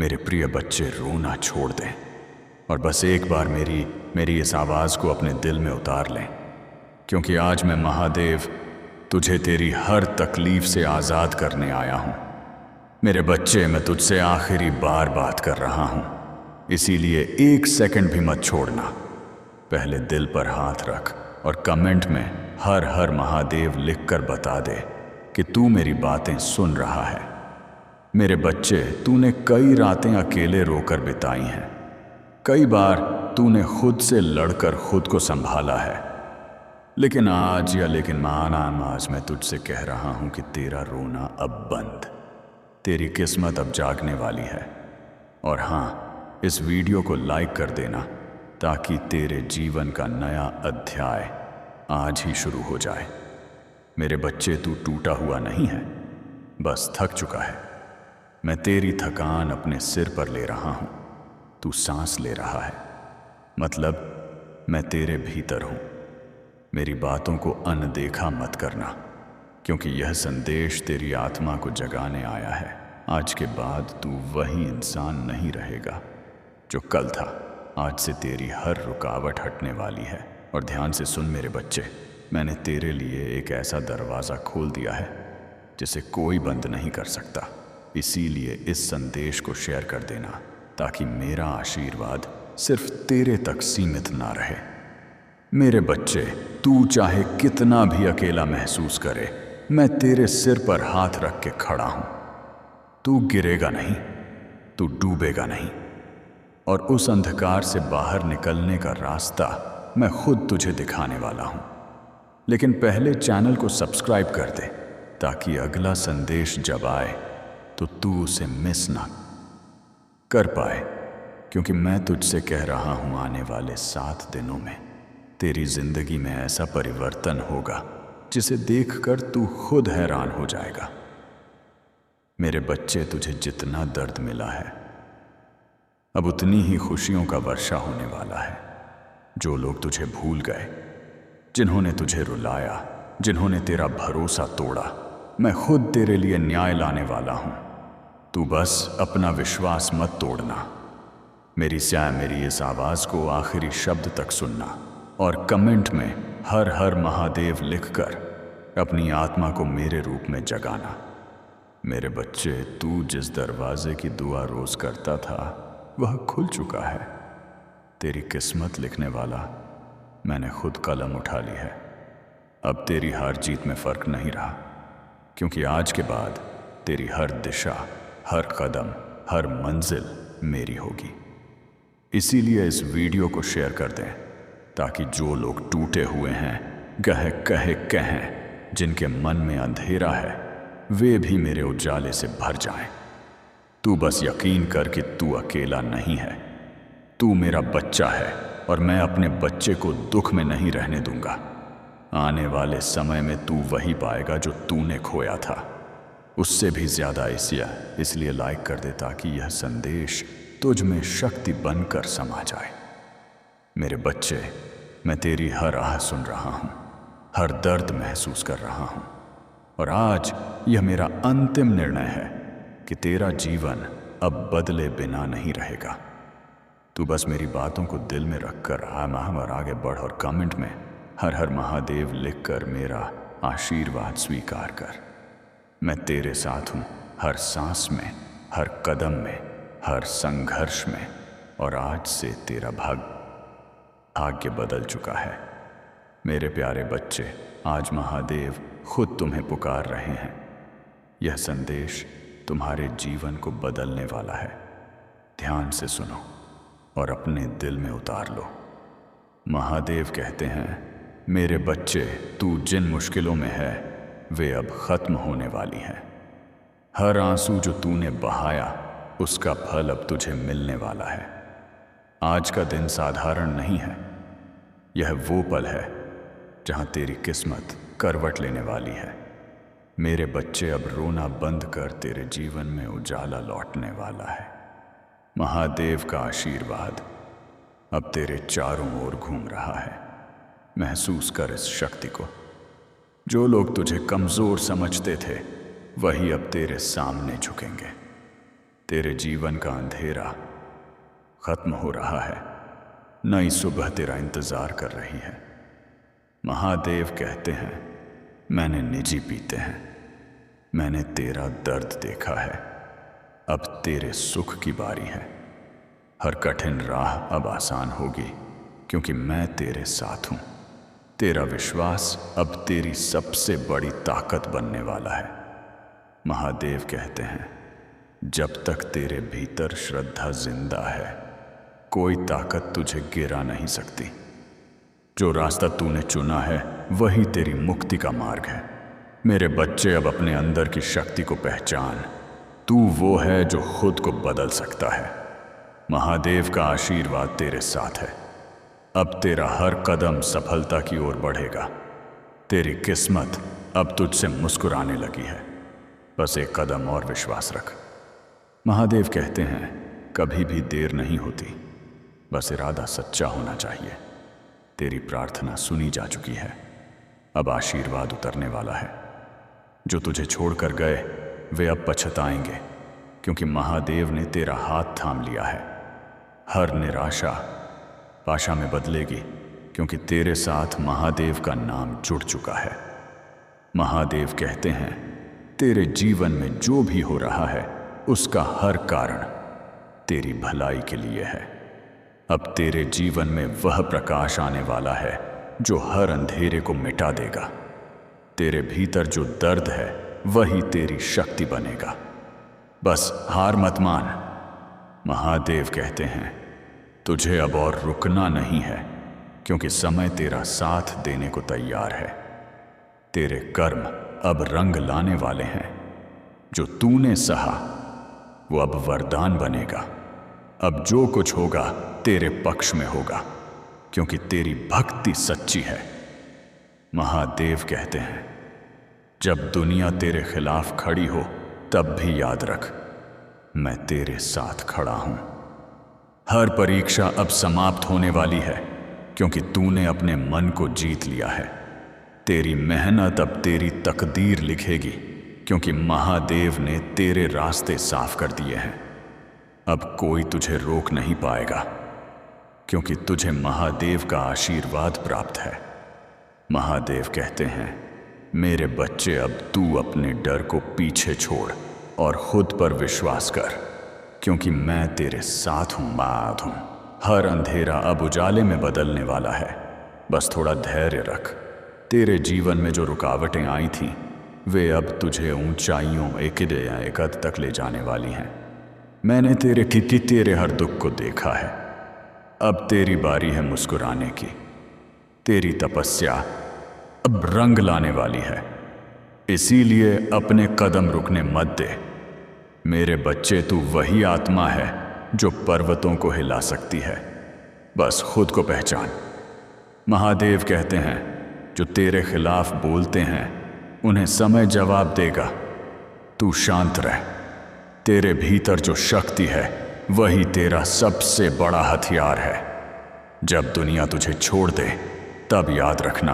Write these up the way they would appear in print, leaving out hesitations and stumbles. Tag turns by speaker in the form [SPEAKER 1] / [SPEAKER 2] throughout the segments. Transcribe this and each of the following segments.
[SPEAKER 1] मेरे प्रिय बच्चे रोना छोड़ दें और बस एक बार मेरी इस आवाज़ को अपने दिल में उतार लें, क्योंकि आज मैं महादेव तुझे तेरी हर तकलीफ से आज़ाद करने आया हूँ। मेरे बच्चे, मैं तुझसे आखिरी बार बात कर रहा हूँ, इसीलिए एक सेकंड भी मत छोड़ना। पहले दिल पर हाथ रख और कमेंट में हर हर महादेव लिखकर बता दे कि तू मेरी बातें सुन रहा है। मेरे बच्चे, तूने कई रातें अकेले रोकर बिताई हैं। कई बार तूने खुद से लड़कर खुद को संभाला है, लेकिन आज मैं तुझसे कह रहा हूं कि तेरा रोना अब बंद। तेरी किस्मत अब जागने वाली है। और हाँ, इस वीडियो को लाइक कर देना ताकि तेरे जीवन का नया अध्याय आज ही शुरू हो जाए। मेरे बच्चे, तू टूटा हुआ नहीं है, बस थक चुका है। मैं तेरी थकान अपने सिर पर ले रहा हूं। तू सांस ले रहा है, मतलब मैं तेरे भीतर हूं। मेरी बातों को अनदेखा मत करना, क्योंकि यह संदेश तेरी आत्मा को जगाने आया है। आज के बाद तू वही इंसान नहीं रहेगा जो कल था। आज से तेरी हर रुकावट हटने वाली है। और ध्यान से सुन मेरे बच्चे, मैंने तेरे लिए एक ऐसा दरवाज़ा खोल दिया है जिसे कोई बंद नहीं कर सकता। इसीलिए इस संदेश को शेयर कर देना ताकि मेरा आशीर्वाद सिर्फ तेरे तक सीमित ना रहे। मेरे बच्चे, तू चाहे कितना भी अकेला महसूस करे, मैं तेरे सिर पर हाथ रख के खड़ा हूं। तू गिरेगा नहीं, तू डूबेगा नहीं, और उस अंधकार से बाहर निकलने का रास्ता मैं खुद तुझे दिखाने वाला हूं। लेकिन पहले चैनल को सब्सक्राइब कर दे ताकि अगला संदेश जब आए तो तू उसे मिस ना कर पाए, क्योंकि मैं तुझसे कह रहा हूं आने वाले 7 दिनों में तेरी जिंदगी में ऐसा परिवर्तन होगा जिसे देखकर तू खुद हैरान हो जाएगा। मेरे बच्चे, तुझे जितना दर्द मिला है, अब उतनी ही खुशियों का वर्षा होने वाला है। जो लोग तुझे भूल गए, जिन्होंने तुझे रुलाया, जिन्होंने तेरा भरोसा तोड़ा, मैं खुद तेरे लिए न्याय लाने वाला हूं। तू बस अपना विश्वास मत तोड़ना। मेरी इस आवाज़ को आखिरी शब्द तक सुनना और कमेंट में हर हर महादेव लिखकर अपनी आत्मा को मेरे रूप में जगाना। मेरे बच्चे, तू जिस दरवाजे की दुआ रोज़ करता था वह खुल चुका है। तेरी किस्मत लिखने वाला मैंने खुद कलम उठा ली है। अब तेरी हार जीत में फ़र्क नहीं रहा, क्योंकि आज के बाद तेरी हर दिशा, हर कदम, हर मंजिल मेरी होगी। इसीलिए इस वीडियो को शेयर कर दें ताकि जो लोग टूटे हुए हैं, कहें जिनके मन में अंधेरा है, वे भी मेरे उजाले से भर जाएं। तू बस यकीन कर कि तू अकेला नहीं है। तू मेरा बच्चा है और मैं अपने बच्चे को दुख में नहीं रहने दूंगा। आने वाले समय में तू वही पाएगा जो तूने खोया था, उससे भी ज़्यादा। इसलिए लाइक कर दे ताकि यह संदेश तुझ में शक्ति बनकर समा जाए। मेरे बच्चे, मैं तेरी हर आह सुन रहा हूँ, हर दर्द महसूस कर रहा हूँ, और आज यह मेरा अंतिम निर्णय है कि तेरा जीवन अब बदले बिना नहीं रहेगा। तू बस मेरी बातों को दिल में रखकर और आगे बढ़ और कमेंट में हर हर महादेव लिखकर मेरा आशीर्वाद स्वीकार कर। मैं तेरे साथ हूँ, हर सांस में, हर कदम में, हर संघर्ष में, और आज से तेरा भाग्य बदल चुका है। मेरे प्यारे बच्चे, आज महादेव खुद तुम्हें पुकार रहे हैं। यह संदेश तुम्हारे जीवन को बदलने वाला है। ध्यान से सुनो और अपने दिल में उतार लो। महादेव कहते हैं, मेरे बच्चे, तू जिन मुश्किलों में है वे अब खत्म होने वाली हैं। हर आंसू जो तूने बहाया उसका फल अब तुझे मिलने वाला है। आज का दिन साधारण नहीं है, यह वो पल है जहां तेरी किस्मत करवट लेने वाली है। मेरे बच्चे, अब रोना बंद कर, तेरे जीवन में उजाला लौटने वाला है। महादेव का आशीर्वाद अब तेरे चारों ओर घूम रहा है। महसूस कर इस शक्ति को। जो लोग तुझे कमज़ोर समझते थे वही अब तेरे सामने झुकेंगे। तेरे जीवन का अंधेरा खत्म हो रहा है, नई सुबह तेरा इंतजार कर रही है। महादेव कहते हैं, मैंने निजी पीते हैं, मैंने तेरा दर्द देखा है, अब तेरे सुख की बारी है। हर कठिन राह अब आसान होगी क्योंकि मैं तेरे साथ हूं। तेरा विश्वास अब तेरी सबसे बड़ी ताकत बनने वाला है। महादेव कहते हैं, जब तक तेरे भीतर श्रद्धा जिंदा है, कोई ताकत तुझे गिरा नहीं सकती। जो रास्ता तूने चुना है वही तेरी मुक्ति का मार्ग है। मेरे बच्चे, अब अपने अंदर की शक्ति को पहचान। तू वो है जो खुद को बदल सकता है। महादेव का आशीर्वाद तेरे साथ है। अब तेरा हर कदम सफलता की ओर बढ़ेगा। तेरी किस्मत अब तुझसे मुस्कुराने लगी है। बस एक कदम और विश्वास रख। महादेव कहते हैं, कभी भी देर नहीं होती, बस इरादा सच्चा होना चाहिए। तेरी प्रार्थना सुनी जा चुकी है, अब आशीर्वाद उतरने वाला है। जो तुझे छोड़कर गए वे अब पछताएंगे, क्योंकि महादेव ने तेरा हाथ थाम लिया है। हर निराशा आशा में बदलेगी, क्योंकि तेरे साथ महादेव का नाम जुड़ चुका है। महादेव कहते हैं, तेरे जीवन में जो भी हो रहा है उसका हर कारण तेरी भलाई के लिए है। अब तेरे जीवन में वह प्रकाश आने वाला है जो हर अंधेरे को मिटा देगा। तेरे भीतर जो दर्द है वही तेरी शक्ति बनेगा। बस हार मत मान। महादेव कहते हैं, तुझे अब और रुकना नहीं है, क्योंकि समय तेरा साथ देने को तैयार है। तेरे कर्म अब रंग लाने वाले हैं। जो तूने सहा वो अब वरदान बनेगा। अब जो कुछ होगा तेरे पक्ष में होगा, क्योंकि तेरी भक्ति सच्ची है। महादेव कहते हैं, जब दुनिया तेरे खिलाफ खड़ी हो तब भी याद रख, मैं तेरे साथ खड़ा हूं। हर परीक्षा अब समाप्त होने वाली है, क्योंकि तूने अपने मन को जीत लिया है। तेरी मेहनत अब तेरी तकदीर लिखेगी, क्योंकि महादेव ने तेरे रास्ते साफ कर दिए हैं। अब कोई तुझे रोक नहीं पाएगा, क्योंकि तुझे महादेव का आशीर्वाद प्राप्त है। महादेव कहते हैं, मेरे बच्चे, अब तू अपने डर को पीछे छोड़ और खुद पर विश्वास कर, क्योंकि मैं तेरे साथ हूं। माद हूं। हर अंधेरा अब उजाले में बदलने वाला है। बस थोड़ा धैर्य रख। तेरे जीवन में जो रुकावटें आई थीं वे अब तुझे ऊंचाइयों एकद तक ले जाने वाली हैं। मैंने तेरे हर दुख को देखा है। अब तेरी बारी है मुस्कुराने की। तेरी तपस्या अब रंग लाने वाली है, इसीलिए अपने कदम रुकने मत दे। मेरे बच्चे, तू वही आत्मा है जो पर्वतों को हिला सकती है। बस खुद को पहचान। महादेव कहते हैं, जो तेरे खिलाफ बोलते हैं उन्हें समय जवाब देगा। तू शांत रह। तेरे भीतर जो शक्ति है वही तेरा सबसे बड़ा हथियार है। जब दुनिया तुझे छोड़ दे तब याद रखना,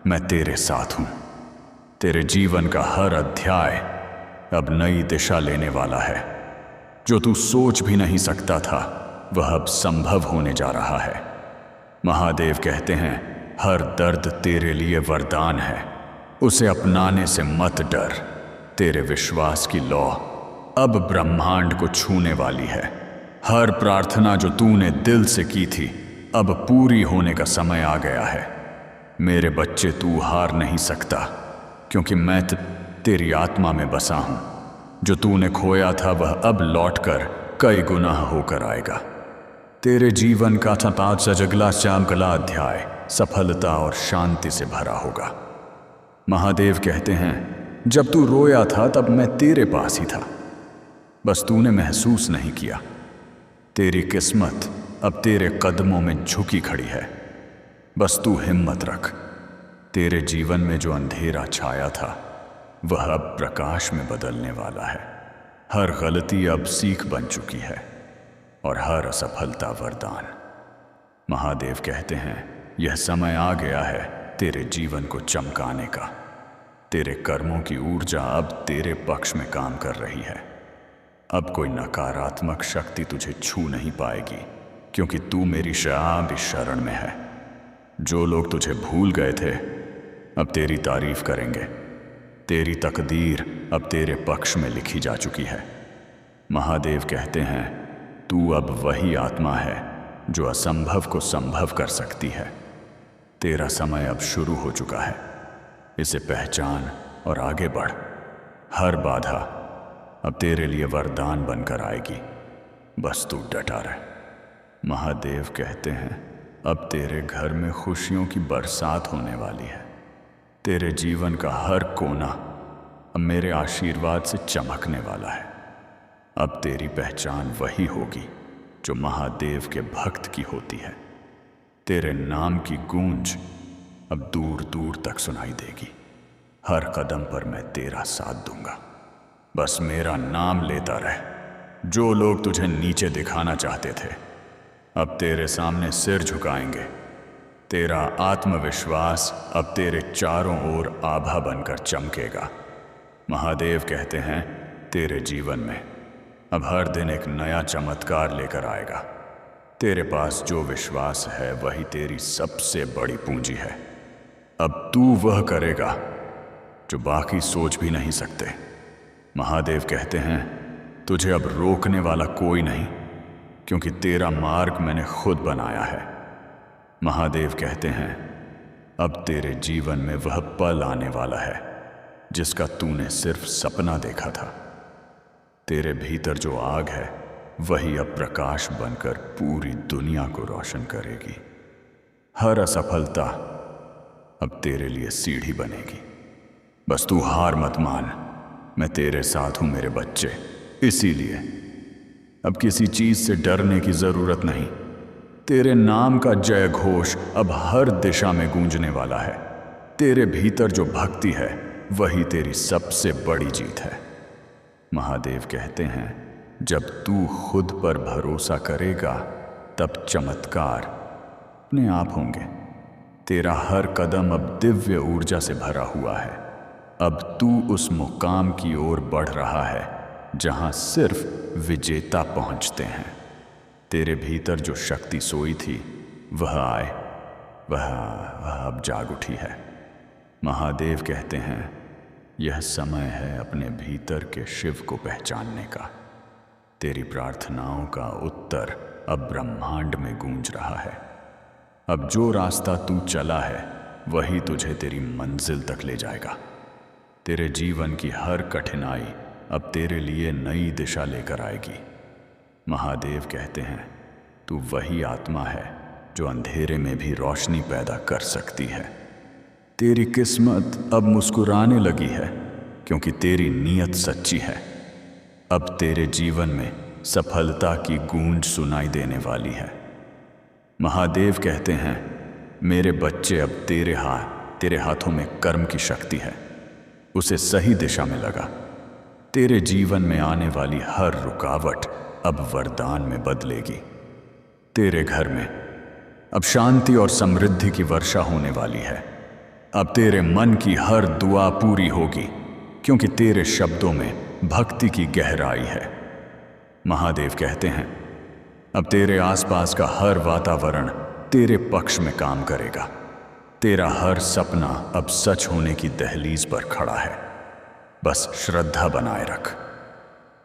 [SPEAKER 1] मैं तेरे साथ हूं। तेरे जीवन का हर अध्याय अब नई दिशा लेने वाला है। जो तू सोच भी नहीं सकता था वह अब संभव होने जा रहा है। महादेव कहते हैं, हर दर्द तेरे लिए वरदान है, उसे अपनाने से मत डर। तेरे विश्वास की लौ अब ब्रह्मांड को छूने वाली है। हर प्रार्थना जो तूने दिल से की थी अब पूरी होने का समय आ गया है। मेरे बच्चे, तू हार नहीं सकता, क्योंकि मैं तेरी आत्मा में बसा हूं। जो तूने खोया था वह अब लौटकर कई गुना होकर आएगा। तेरे जीवन का पांच सजगला श्यामकला अध्याय सफलता और शांति से भरा होगा। महादेव कहते हैं, जब तू रोया था तब मैं तेरे पास ही था, बस तूने महसूस नहीं किया। तेरी किस्मत अब तेरे कदमों में झुकी खड़ी है, बस तू हिम्मत रख। तेरे जीवन में जो अंधेरा छाया था वह अब प्रकाश में बदलने वाला है। हर गलती अब सीख बन चुकी है और हर असफलता वरदान। महादेव कहते हैं, यह समय आ गया है तेरे जीवन को चमकाने का। तेरे कर्मों की ऊर्जा अब तेरे पक्ष में काम कर रही है। अब कोई नकारात्मक शक्ति तुझे छू नहीं पाएगी, क्योंकि तू मेरी शाबी शरण में है। जो लोग तुझे भूल गए थे अब तेरी तारीफ करेंगे। तेरी तकदीर अब तेरे पक्ष में लिखी जा चुकी है। महादेव कहते हैं, तू अब वही आत्मा है जो असंभव को संभव कर सकती है। तेरा समय अब शुरू हो चुका है। इसे पहचान और आगे बढ़। हर बाधा अब तेरे लिए वरदान बनकर आएगी, बस तू डटा रह। महादेव कहते हैं, अब तेरे घर में खुशियों की बरसात होने वाली है। तेरे जीवन का हर कोना अब मेरे आशीर्वाद से चमकने वाला है। अब तेरी पहचान वही होगी जो महादेव के भक्त की होती है। तेरे नाम की गूंज अब दूर दूर तक सुनाई देगी। हर कदम पर मैं तेरा साथ दूंगा, बस मेरा नाम लेता रह। जो लोग तुझे नीचे दिखाना चाहते थे अब तेरे सामने सिर झुकाएंगे। तेरा आत्मविश्वास अब तेरे चारों ओर आभा बनकर चमकेगा। महादेव कहते हैं, तेरे जीवन में अब हर दिन एक नया चमत्कार लेकर आएगा। तेरे पास जो विश्वास है वही तेरी सबसे बड़ी पूंजी है। अब तू वह करेगा जो बाकी सोच भी नहीं सकते। महादेव कहते हैं, तुझे अब रोकने वाला कोई नहीं, क्योंकि तेरा मार्ग मैंने खुद बनाया है। महादेव कहते हैं, अब तेरे जीवन में वह पल आने वाला है जिसका तूने सिर्फ सपना देखा था। तेरे भीतर जो आग है वही अब प्रकाश बनकर पूरी दुनिया को रोशन करेगी। हर असफलता अब तेरे लिए सीढ़ी बनेगी। बस तू हार मत मान। मैं तेरे साथ हूं मेरे बच्चे। इसीलिए अब किसी चीज से डरने की जरूरत नहीं। तेरे नाम का जय घोष अब हर दिशा में गूंजने वाला है। तेरे भीतर जो भक्ति है वही तेरी सबसे बड़ी जीत है। महादेव कहते हैं, जब तू खुद पर भरोसा करेगा तब चमत्कार अपने आप होंगे। तेरा हर कदम अब दिव्य ऊर्जा से भरा हुआ है। अब तू उस मुकाम की ओर बढ़ रहा है जहां सिर्फ विजेता पहुंचते हैं। तेरे भीतर जो शक्ति सोई थी वह अब जाग उठी है। महादेव कहते हैं, यह समय है अपने भीतर के शिव को पहचानने का। तेरी प्रार्थनाओं का उत्तर अब ब्रह्मांड में गूंज रहा है। अब जो रास्ता तू चला है वही तुझे तेरी मंजिल तक ले जाएगा। तेरे जीवन की हर कठिनाई अब तेरे लिए नई दिशा लेकर आएगी। महादेव कहते हैं, तू वही आत्मा है जो अंधेरे में भी रोशनी पैदा कर सकती है। तेरी किस्मत अब मुस्कुराने लगी है, क्योंकि तेरी नीयत सच्ची है। अब तेरे जीवन में सफलता की गूंज सुनाई देने वाली है। महादेव कहते हैं, मेरे बच्चे, अब तेरे हाथों में कर्म की शक्ति है। उसे सही दिशा में लगा। तेरे जीवन में आने वाली हर रुकावट अब वरदान में बदलेगी। तेरे घर में अब शांति और समृद्धि की वर्षा होने वाली है। अब तेरे मन की हर दुआ पूरी होगी, क्योंकि तेरे शब्दों में भक्ति की गहराई है। महादेव कहते हैं, अब तेरे आसपास का हर वातावरण तेरे पक्ष में काम करेगा। तेरा हर सपना अब सच होने की दहलीज पर खड़ा है। बस श्रद्धा बनाए रख।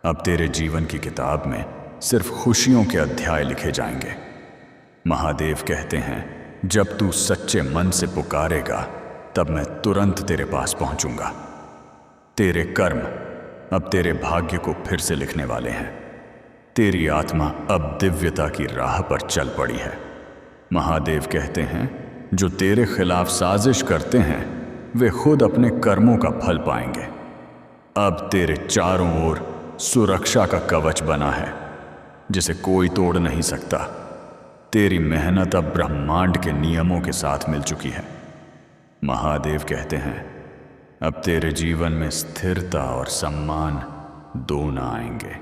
[SPEAKER 1] अब तेरे जीवन की किताब में सिर्फ खुशियों के अध्याय लिखे जाएंगे। महादेव कहते हैं, जब तू सच्चे मन से पुकारेगा तब मैं तुरंत तेरे पास पहुंचूंगा। तेरे कर्म अब तेरे भाग्य को फिर से लिखने वाले हैं। तेरी आत्मा अब दिव्यता की राह पर चल पड़ी है। महादेव कहते हैं, जो तेरे खिलाफ साजिश करते हैं वे खुद अपने कर्मों का फल पाएंगे। अब तेरे चारों ओर सुरक्षा का कवच बना है जिसे कोई तोड़ नहीं सकता। तेरी मेहनत अब ब्रह्मांड के नियमों के साथ मिल चुकी है। महादेव कहते हैं, अब तेरे जीवन में स्थिरता और सम्मान दोनों आएंगे।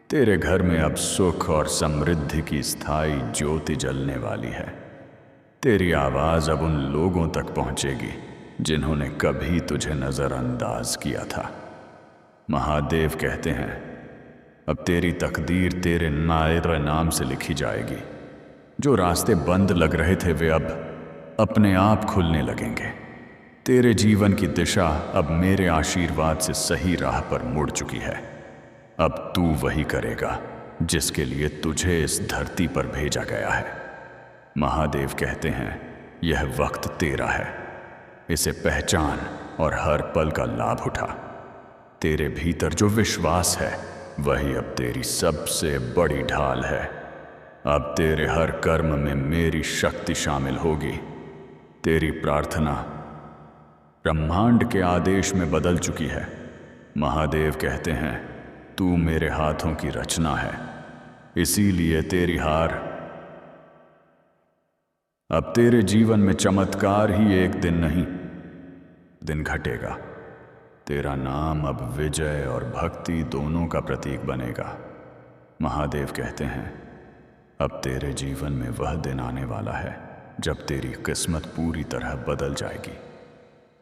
[SPEAKER 1] तेरे घर में अब सुख और समृद्धि की स्थायी ज्योति जलने वाली है। तेरी आवाज अब उन लोगों तक पहुंचेगी जिन्होंने कभी तुझे नजरअंदाज किया था। महादेव कहते हैं, अब तेरी तकदीर तेरे नायर नाम से लिखी जाएगी। जो रास्ते बंद लग रहे थे वे अब अपने आप खुलने लगेंगे। तेरे जीवन की दिशा अब मेरे आशीर्वाद से सही राह पर मुड़ चुकी है। अब तू वही करेगा जिसके लिए तुझे इस धरती पर भेजा गया है। महादेव कहते हैं, यह वक्त तेरा है, इसे पहचान और हर पल का लाभ उठा। तेरे भीतर जो विश्वास है वही अब तेरी सबसे बड़ी ढाल है। अब तेरे हर कर्म में मेरी शक्ति शामिल होगी। तेरी प्रार्थना ब्रह्मांड के आदेश में बदल चुकी है। महादेव कहते हैं, तू मेरे हाथों की रचना है, इसीलिए तेरी हार। अब तेरे जीवन में चमत्कार ही एक दिन नहीं, दिन घटेगा। तेरा नाम अब विजय और भक्ति दोनों का प्रतीक बनेगा। महादेव कहते हैं, अब तेरे जीवन में वह दिन आने वाला है जब तेरी किस्मत पूरी तरह बदल जाएगी।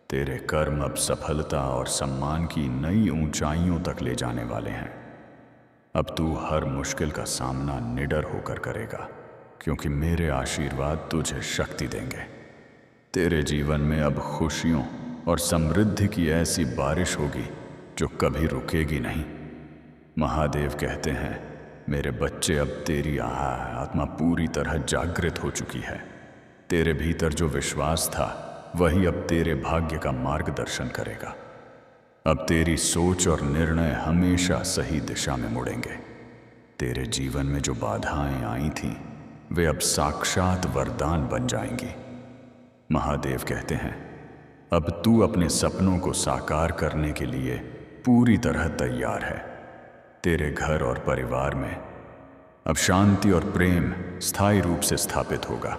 [SPEAKER 1] तेरे कर्म अब सफलता और सम्मान की नई ऊंचाइयों तक ले जाने वाले हैं। अब तू हर मुश्किल का सामना निडर होकर करेगा, क्योंकि मेरे आशीर्वाद तुझे शक्ति देंगे। तेरे जीवन में अब खुशियों और समृद्धि की ऐसी बारिश होगी जो कभी रुकेगी नहीं। महादेव कहते हैं, मेरे बच्चे, अब तेरी आत्मा पूरी तरह जागृत हो चुकी है। तेरे भीतर जो विश्वास था वही अब तेरे भाग्य का मार्गदर्शन करेगा। अब तेरी सोच और निर्णय हमेशा सही दिशा में मुड़ेंगे। तेरे जीवन में जो बाधाएं आई थीं वे अब साक्षात वरदान बन जाएंगी। महादेव कहते हैं, अब तू अपने सपनों को साकार करने के लिए पूरी तरह तैयार है। तेरे घर और परिवार में अब शांति और प्रेम स्थायी रूप से स्थापित होगा।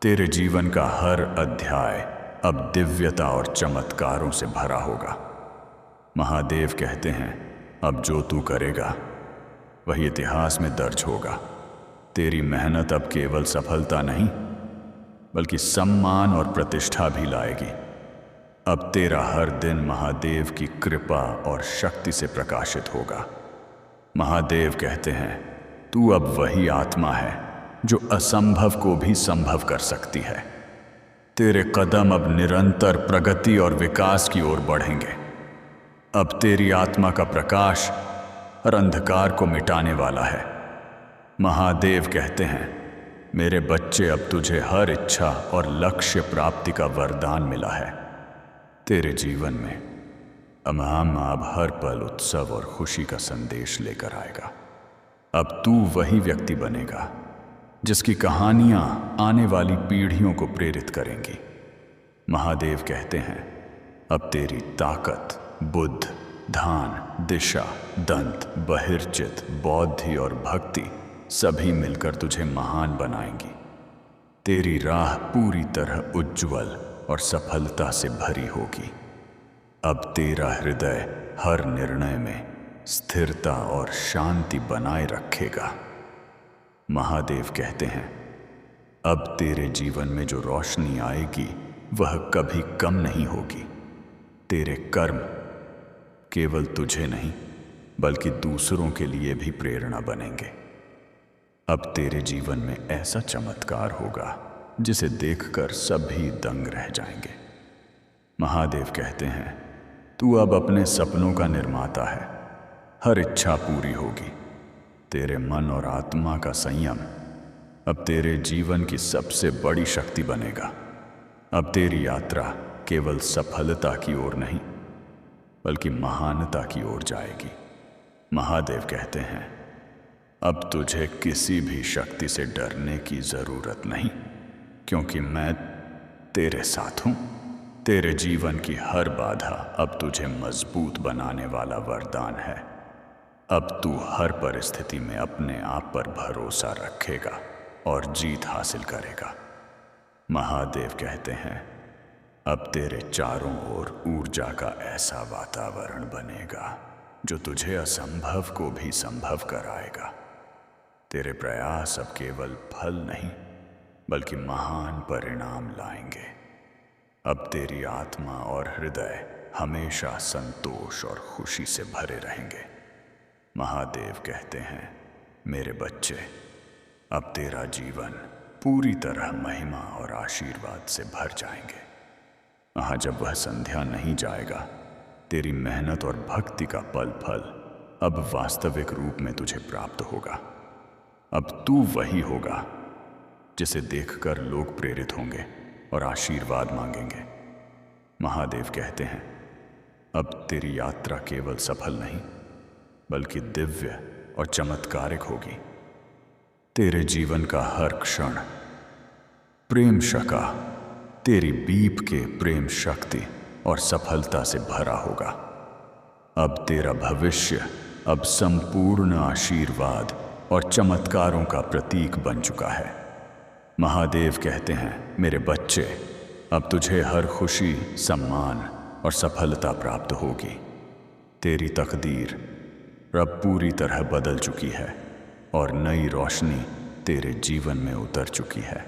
[SPEAKER 1] तेरे जीवन का हर अध्याय अब दिव्यता और चमत्कारों से भरा होगा। महादेव कहते हैं, अब जो तू करेगा वही इतिहास में दर्ज होगा। तेरी मेहनत अब केवल सफलता नहीं बल्कि सम्मान और प्रतिष्ठा भी लाएगी। अब तेरा हर दिन महादेव की कृपा और शक्ति से प्रकाशित होगा। महादेव कहते हैं, तू अब वही आत्मा है जो असंभव को भी संभव कर सकती है। तेरे कदम अब निरंतर प्रगति और विकास की ओर बढ़ेंगे। अब तेरी आत्मा का प्रकाश हर अंधकार को मिटाने वाला है। महादेव कहते हैं, मेरे बच्चे, अब तुझे हर इच्छा और लक्ष्य प्राप्ति का वरदान मिला है। तेरे जीवन में अब हर पल उत्सव और खुशी का संदेश लेकर आएगा। अब तू वही व्यक्ति बनेगा जिसकी कहानियां आने वाली पीढ़ियों को प्रेरित करेंगी। महादेव कहते हैं, अब तेरी ताकत, बुद्ध, ध्यान, दिशा, दंत, बहिर्चित, बौद्धि और भक्ति सभी मिलकर तुझे महान बनाएंगी। तेरी राह पूरी तरह उज्ज्वल और सफलता से भरी होगी। अब तेरा हृदय हर निर्णय में स्थिरता और शांति बनाए रखेगा। महादेव कहते हैं, अब तेरे जीवन में जो रोशनी आएगी वह कभी कम नहीं होगी। तेरे कर्म केवल तुझे नहीं बल्कि दूसरों के लिए भी प्रेरणा बनेंगे। अब तेरे जीवन में ऐसा चमत्कार होगा जिसे देखकर सभी दंग रह जाएंगे। महादेव कहते हैं, तू अब अपने सपनों का निर्माता है। हर इच्छा पूरी होगी। तेरे मन और आत्मा का संयम अब तेरे जीवन की सबसे बड़ी शक्ति बनेगा। अब तेरी यात्रा केवल सफलता की ओर नहीं बल्कि महानता की ओर जाएगी। महादेव कहते हैं, अब तुझे किसी भी शक्ति से डरने की जरूरत नहीं, क्योंकि मैं तेरे साथ हूं। तेरे जीवन की हर बाधा अब तुझे मजबूत बनाने वाला वरदान है। अब तू हर परिस्थिति में अपने आप पर भरोसा रखेगा और जीत हासिल करेगा। महादेव कहते हैं, अब तेरे चारों ओर ऊर्जा का ऐसा वातावरण बनेगा जो तुझे असंभव को भी संभव कराएगा। तेरे प्रयास अब केवल फल नहीं बल्कि महान परिणाम लाएंगे। अब तेरी आत्मा और हृदय हमेशा संतोष और खुशी से भरे रहेंगे। महादेव कहते हैं, मेरे बच्चे, अब तेरा जीवन पूरी तरह महिमा और आशीर्वाद से भर जाएंगे। वहाँ जब वह संध्या नहीं जाएगा, तेरी मेहनत और भक्ति का फल अब वास्तविक रूप में तुझे प्राप्त होगा। अब तू वही होगा जिसे देखकर लोग प्रेरित होंगे और आशीर्वाद मांगेंगे। महादेव कहते हैं, अब तेरी यात्रा केवल सफल नहीं बल्कि दिव्य और चमत्कारिक होगी। तेरे जीवन का हर क्षण प्रेम शका, तेरी बीप के प्रेम शक्ति और सफलता से भरा होगा। अब तेरा भविष्य अब संपूर्ण आशीर्वाद और चमत्कारों का प्रतीक बन चुका है। महादेव कहते हैं, मेरे बच्चे, अब तुझे हर खुशी, सम्मान और सफलता प्राप्त होगी। तेरी तकदीर अब पूरी तरह बदल चुकी है और नई रोशनी तेरे जीवन में उतर चुकी है।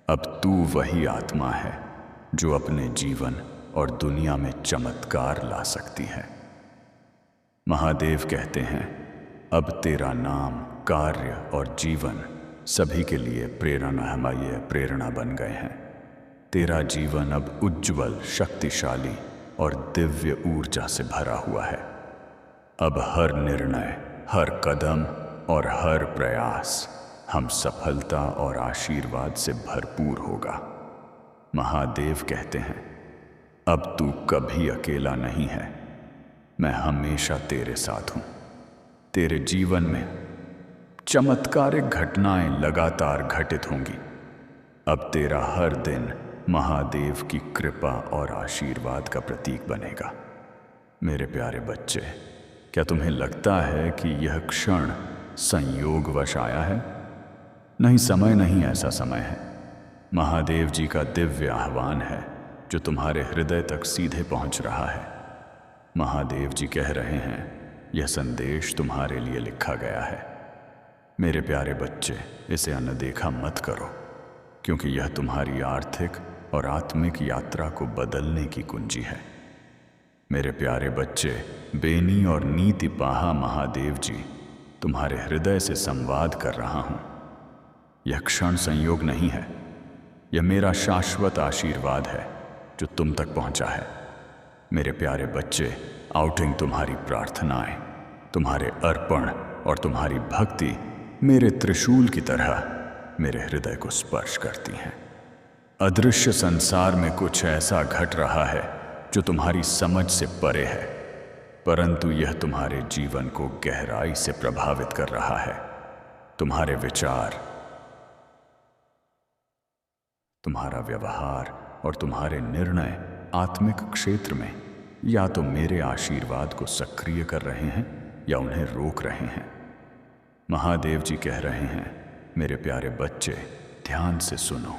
[SPEAKER 1] अब तू वही आत्मा है जो अपने जीवन और दुनिया में चमत्कार ला सकती है। महादेव कहते हैं, अब तेरा नाम, कार्य और जीवन सभी के लिए प्रेरणा बन गए हैं। तेरा जीवन अब उज्जवल, शक्तिशाली और दिव्य ऊर्जा से भरा हुआ है। अब हर निर्णय, हर कदम और हर प्रयास हम सफलता और आशीर्वाद से भरपूर होगा। महादेव कहते हैं, अब तू कभी अकेला नहीं है। मैं हमेशा तेरे साथ हूँ। तेरे जीवन में चमत्कारिक घटनाएं लगातार घटित होंगी। अब तेरा हर दिन महादेव की कृपा और आशीर्वाद का प्रतीक बनेगा। मेरे प्यारे बच्चे, क्या तुम्हें लगता है कि यह क्षण संयोगवश आया है? नहीं, समय नहीं ऐसा समय है। महादेव जी का दिव्य आह्वान है जो तुम्हारे हृदय तक सीधे पहुंच रहा है। महादेव जी कह रहे हैं, यह संदेश तुम्हारे लिए लिखा गया है। मेरे प्यारे बच्चे, इसे अनदेखा मत करो, क्योंकि यह तुम्हारी आर्थिक और आत्मिक यात्रा को बदलने की कुंजी है। मेरे प्यारे बच्चे, बेनी और नीति पाहा महादेव जी तुम्हारे हृदय से संवाद कर रहा हूं। यह क्षण संयोग नहीं है, यह मेरा शाश्वत आशीर्वाद है जो तुम तक पहुंचा है। मेरे प्यारे बच्चे, आउटिंग तुम्हारी प्रार्थनाएं, तुम्हारे अर्पण और तुम्हारी भक्ति मेरे त्रिशूल की तरह मेरे हृदय को स्पर्श करती हैं। अदृश्य संसार में कुछ ऐसा घट रहा है जो तुम्हारी समझ से परे है, परंतु यह तुम्हारे जीवन को गहराई से प्रभावित कर रहा है। तुम्हारे विचार, तुम्हारा व्यवहार और तुम्हारे निर्णय आत्मिक क्षेत्र में या तो मेरे आशीर्वाद को सक्रिय कर रहे हैं या उन्हें रोक रहे हैं। महादेव जी कह रहे हैं, मेरे प्यारे बच्चे, ध्यान से सुनो।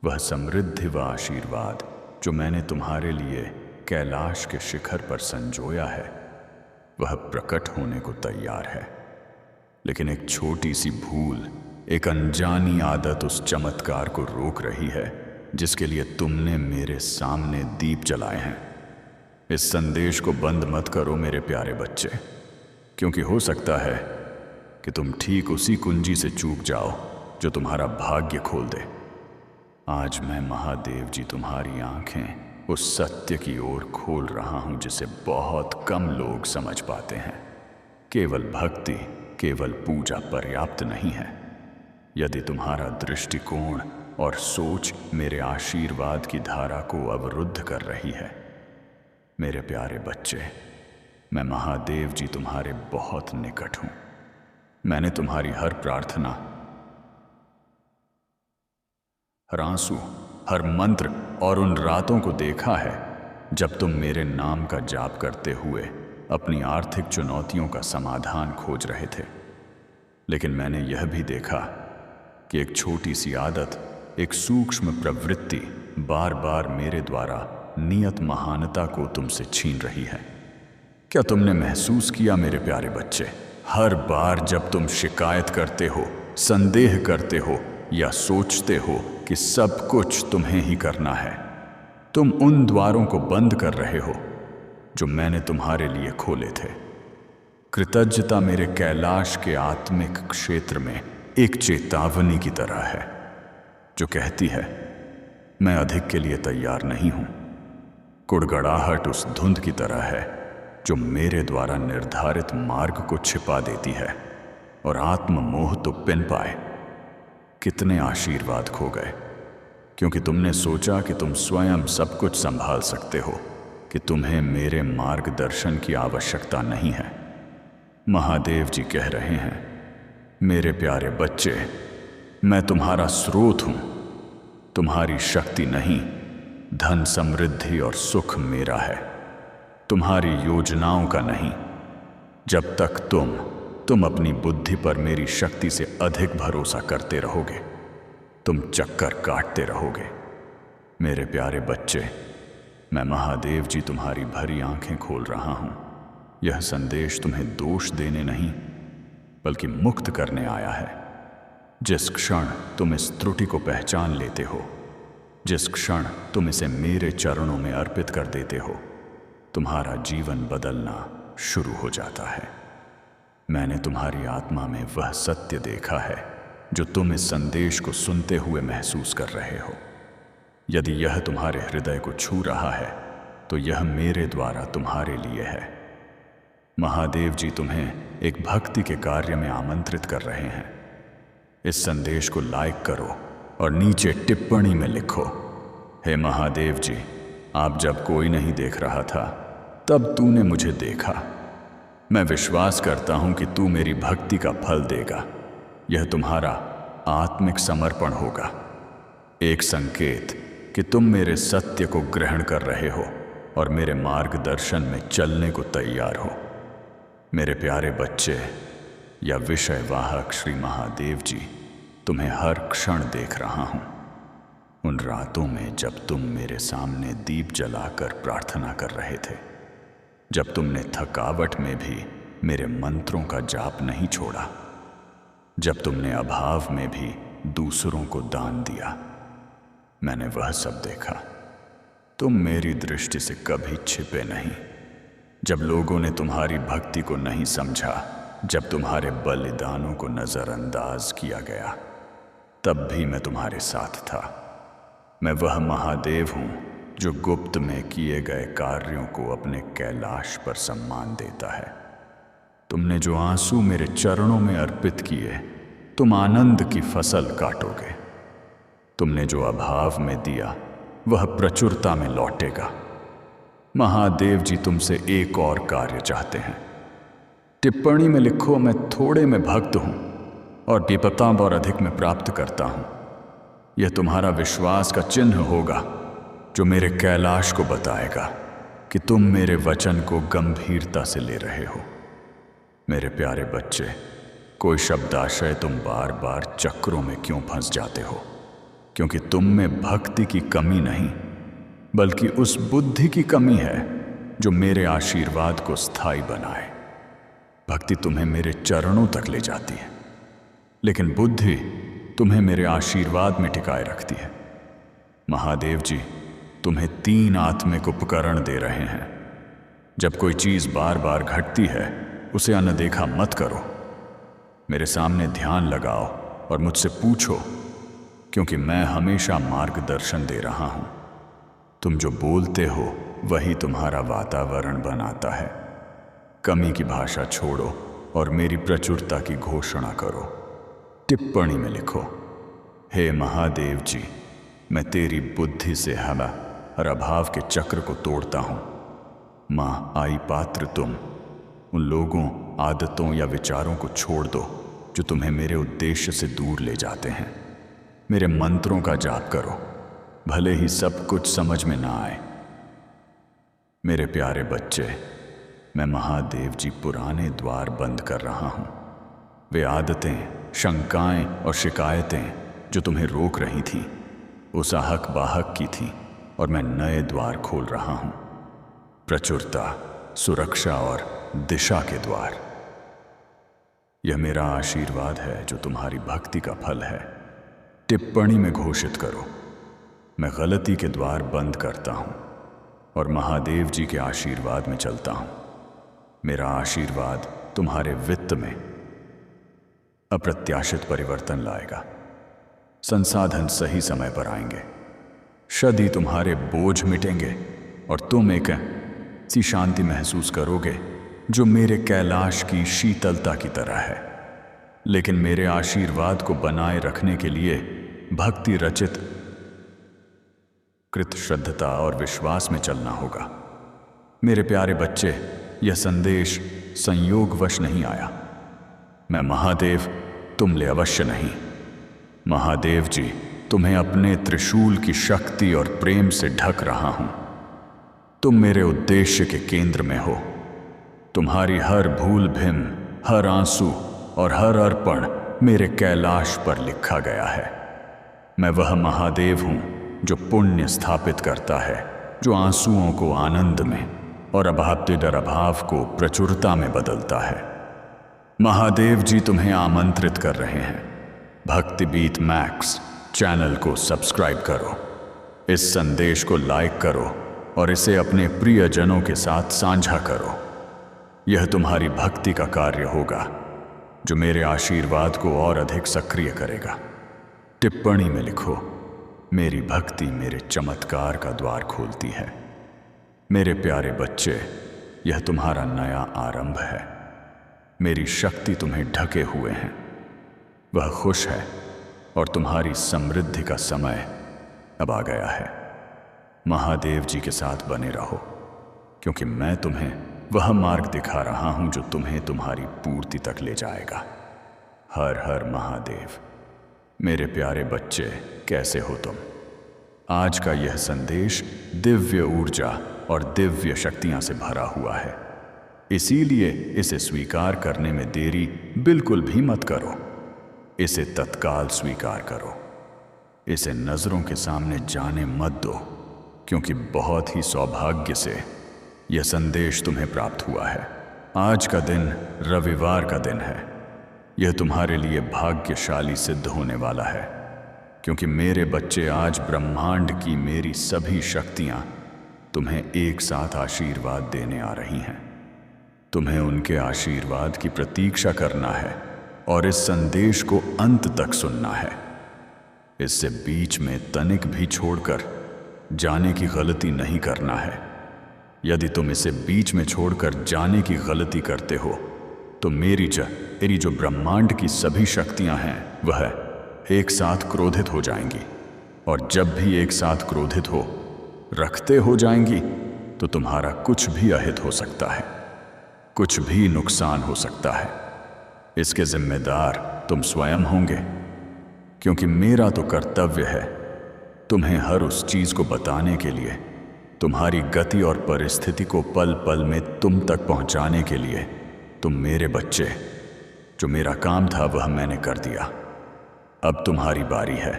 [SPEAKER 1] वह समृद्धि व आशीर्वाद जो मैंने तुम्हारे लिए कैलाश के शिखर पर संजोया है, वह प्रकट होने को तैयार है। लेकिन एक छोटी सी भूल, एक अनजानी आदत उस चमत्कार को रोक रही है जिसके लिए तुमने मेरे सामने दीप जलाए हैं। इस संदेश को बंद मत करो मेरे प्यारे बच्चे, क्योंकि हो सकता है कि तुम ठीक उसी कुंजी से चूक जाओ जो तुम्हारा भाग्य खोल दे। आज मैं महादेव जी तुम्हारी आंखें उस सत्य की ओर खोल रहा हूं जिसे बहुत कम लोग समझ पाते हैं। केवल भक्ति, केवल पूजा पर्याप्त नहीं है। यदि तुम्हारा दृष्टिकोण और सोच मेरे आशीर्वाद की धारा को अवरुद्ध कर रही है, मेरे प्यारे बच्चे, मैं महादेव जी तुम्हारे बहुत निकट हूं। मैंने तुम्हारी हर प्रार्थना, हर आंसू, हर मंत्र और उन रातों को देखा है जब तुम मेरे नाम का जाप करते हुए अपनी आर्थिक चुनौतियों का समाधान खोज रहे थे। लेकिन मैंने यह भी देखा कि एक छोटी सी आदत, एक सूक्ष्म प्रवृत्ति बार बार मेरे द्वारा नियत महानता को तुमसे छीन रही है। क्या तुमने महसूस किया मेरे प्यारे बच्चे, हर बार जब तुम शिकायत करते हो, संदेह करते हो या सोचते हो कि सब कुछ तुम्हें ही करना है, तुम उन द्वारों को बंद कर रहे हो जो मैंने तुम्हारे लिए खोले थे। कृतज्ञता मेरे कैलाश के आत्मिक क्षेत्र में एक चेतावनी की तरह है जो कहती है मैं अधिक के लिए तैयार नहीं हूं। कुड़गड़ाहट उस धुंध की तरह है जो मेरे द्वारा निर्धारित मार्ग को छिपा देती है और आत्ममोह तो पिन पाए। कितने आशीर्वाद खो गए क्योंकि तुमने सोचा कि तुम स्वयं सब कुछ संभाल सकते हो, कि तुम्हें मेरे मार्गदर्शन की आवश्यकता नहीं है। महादेव जी कह रहे हैं, मेरे प्यारे बच्चे, मैं तुम्हारा स्रोत हूं। तुम्हारी शक्ति नहीं, धन समृद्धि और सुख मेरा है, तुम्हारी योजनाओं का नहीं। जब तक तुम अपनी बुद्धि पर मेरी शक्ति से अधिक भरोसा करते रहोगे, तुम चक्कर काटते रहोगे। मेरे प्यारे बच्चे, मैं महादेव जी तुम्हारी भरी आंखें खोल रहा हूं। यह संदेश तुम्हें दोष देने नहीं बल्कि मुक्त करने आया है। जिस क्षण तुम इस त्रुटि को पहचान लेते हो, जिस क्षण तुम इसे मेरे चरणों में अर्पित कर देते हो, तुम्हारा जीवन बदलना शुरू हो जाता है। मैंने तुम्हारी आत्मा में वह सत्य देखा है जो तुम इस संदेश को सुनते हुए महसूस कर रहे हो। यदि यह तुम्हारे हृदय को छू रहा है तो यह मेरे द्वारा तुम्हारे लिए है। महादेव जी तुम्हें एक भक्ति के कार्य में आमंत्रित कर रहे हैं। इस संदेश को लाइक करो और नीचे टिप्पणी में लिखो, हे महादेव जी, आप जब कोई नहीं देख रहा था तब तूने मुझे देखा। मैं विश्वास करता हूं कि तू मेरी भक्ति का फल देगा। यह तुम्हारा आत्मिक समर्पण होगा, एक संकेत कि तुम मेरे सत्य को ग्रहण कर रहे हो और मेरे मार्गदर्शन में चलने को तैयार हो। मेरे प्यारे बच्चे, या विषयवाहक श्री महादेव जी तुम्हें हर क्षण देख रहा हूं। उन रातों में जब तुम मेरे सामने दीप जलाकर प्रार्थना कर रहे थे, जब तुमने थकावट में भी मेरे मंत्रों का जाप नहीं छोड़ा, जब तुमने अभाव में भी दूसरों को दान दिया, मैंने वह सब देखा। तुम मेरी दृष्टि से कभी छिपे नहीं। जब लोगों ने तुम्हारी भक्ति को नहीं समझा, जब तुम्हारे बलिदानों को नजरअंदाज किया गया, तब भी मैं तुम्हारे साथ था। मैं वह महादेव हूं जो गुप्त में किए गए कार्यों को अपने कैलाश पर सम्मान देता है। तुमने जो आंसू मेरे चरणों में अर्पित किए, तुम आनंद की फसल काटोगे। तुमने जो अभाव में दिया वह प्रचुरता में लौटेगा। महादेव जी तुमसे एक और कार्य चाहते हैं। टिप्पणी में लिखो, मैं थोड़े में भक्त हूं और विपदा और अधिक में प्राप्त करता हूं। यह तुम्हारा विश्वास का चिन्ह होगा जो मेरे कैलाश को बताएगा कि तुम मेरे वचन को गंभीरता से ले रहे हो। मेरे प्यारे बच्चे, कोई शब्दाशय तुम बार बार चक्रों में क्यों फंस जाते हो? क्योंकि तुम में भक्ति की कमी नहीं बल्कि उस बुद्धि की कमी है जो मेरे आशीर्वाद को स्थायी बनाए। भक्ति तुम्हें मेरे चरणों तक ले जाती है, लेकिन बुद्धि तुम्हें मेरे आशीर्वाद में टिकाए रखती है। महादेव जी तुम्हें 3 आत्मिक उपकरण दे रहे हैं। जब कोई चीज बार बार घटती है, उसे अनदेखा मत करो। मेरे सामने ध्यान लगाओ और मुझसे पूछो, क्योंकि मैं हमेशा मार्गदर्शन दे रहा हूं। तुम जो बोलते हो वही तुम्हारा वातावरण बनाता है। कमी की भाषा छोड़ो और मेरी प्रचुरता की घोषणा करो। टिप्पणी में लिखो, हे महादेव जी, मैं तेरी बुद्धि से हवा और अभाव के चक्र को तोड़ता हूं। मां आई पात्र तुम उन लोगों, आदतों या विचारों को छोड़ दो जो तुम्हें मेरे उद्देश्य से दूर ले जाते हैं। मेरे मंत्रों का जाप करो, भले ही सब कुछ समझ में ना आए। मेरे प्यारे बच्चे, मैं महादेव जी पुराने द्वार बंद कर रहा हूं। वे आदतें, शंकाएं और शिकायतें जो तुम्हें रोक रही थीं, उस आहक बाहक की थीं, और मैं नए द्वार खोल रहा हूं। प्रचुरता, सुरक्षा और दिशा के द्वार। यह मेरा आशीर्वाद है जो तुम्हारी भक्ति का फल है। टिप्पणी में घोषित करो, मैं गलती के द्वार बंद करता हूं और महादेव जी के आशीर्वाद में चलता हूं। मेरा आशीर्वाद तुम्हारे वित्त में अप्रत्याशित परिवर्तन लाएगा। संसाधन सही समय पर आएंगे, सदी तुम्हारे बोझ मिटेंगे और तुम एक ऐसी शांति महसूस करोगे जो मेरे कैलाश की शीतलता की तरह है। लेकिन मेरे आशीर्वाद को बनाए रखने के लिए भक्ति रचित कृत श्रद्धता और विश्वास में चलना होगा। मेरे प्यारे बच्चे, यह संदेश संयोगवश नहीं आया। मैं महादेव तुम ले अवश्य नहीं। महादेव जी तुम्हें अपने त्रिशूल की शक्ति और प्रेम से ढक रहा हूं। तुम मेरे उद्देश्य के केंद्र में हो। तुम्हारी हर भूल भीम, हर आंसू और हर अर्पण मेरे कैलाश पर लिखा गया है। मैं वह महादेव हूं जो पुण्य स्थापित करता है, जो आंसुओं को आनंद में और अभाव अभाव को प्रचुरता में बदलता है। महादेव जी तुम्हें आमंत्रित कर रहे हैं। भक्ति बीट मैक्स चैनल को सब्सक्राइब करो, इस संदेश को लाइक करो और इसे अपने प्रियजनों के साथ साझा करो। यह तुम्हारी भक्ति का कार्य होगा जो मेरे आशीर्वाद को और अधिक सक्रिय करेगा। टिप्पणी में लिखो, मेरी भक्ति मेरे चमत्कार का द्वार खोलती है। मेरे प्यारे बच्चे, यह तुम्हारा नया आरंभ है। मेरी शक्ति तुम्हें ढके हुए हैं। वह खुश है और तुम्हारी समृद्धि का समय अब आ गया है। महादेव जी के साथ बने रहो, क्योंकि मैं तुम्हें वह मार्ग दिखा रहा हूं जो तुम्हें तुम्हारी पूर्ति तक ले जाएगा। हर हर महादेव। मेरे प्यारे बच्चे, कैसे हो तुम? आज का यह संदेश दिव्य ऊर्जा और दिव्य शक्तियां से भरा हुआ है, इसीलिए इसे स्वीकार करने में देरी बिल्कुल भी मत करो। इसे तत्काल स्वीकार करो। इसे नजरों के सामने जाने मत दो, क्योंकि बहुत ही सौभाग्य से यह संदेश तुम्हें प्राप्त हुआ है। आज का दिन रविवार का दिन है। यह तुम्हारे लिए भाग्यशाली सिद्ध होने वाला है, क्योंकि मेरे बच्चे, आज ब्रह्मांड की मेरी सभी शक्तियां तुम्हें एक साथ आशीर्वाद देने आ रही हैं। तुम्हें उनके आशीर्वाद की प्रतीक्षा करना है और इस संदेश को अंत तक सुनना है। इससे बीच में तनिक भी छोड़कर जाने की गलती नहीं करना है। यदि तुम इसे बीच में छोड़कर जाने की गलती करते हो तो मेरी जो ब्रह्मांड की सभी शक्तियां हैं वह एक साथ क्रोधित हो जाएंगी, और जब भी एक साथ क्रोधित रखते हो जाएंगी तो तुम्हारा कुछ भी अहित हो सकता है, कुछ भी नुकसान हो सकता है। इसके जिम्मेदार तुम स्वयं होंगे, क्योंकि मेरा तो कर्तव्य है तुम्हें हर उस चीज को बताने के लिए, तुम्हारी गति और परिस्थिति को पल पल में तुम तक पहुंचाने के लिए। तुम मेरे बच्चे, जो मेरा काम था वह मैंने कर दिया। अब तुम्हारी बारी है।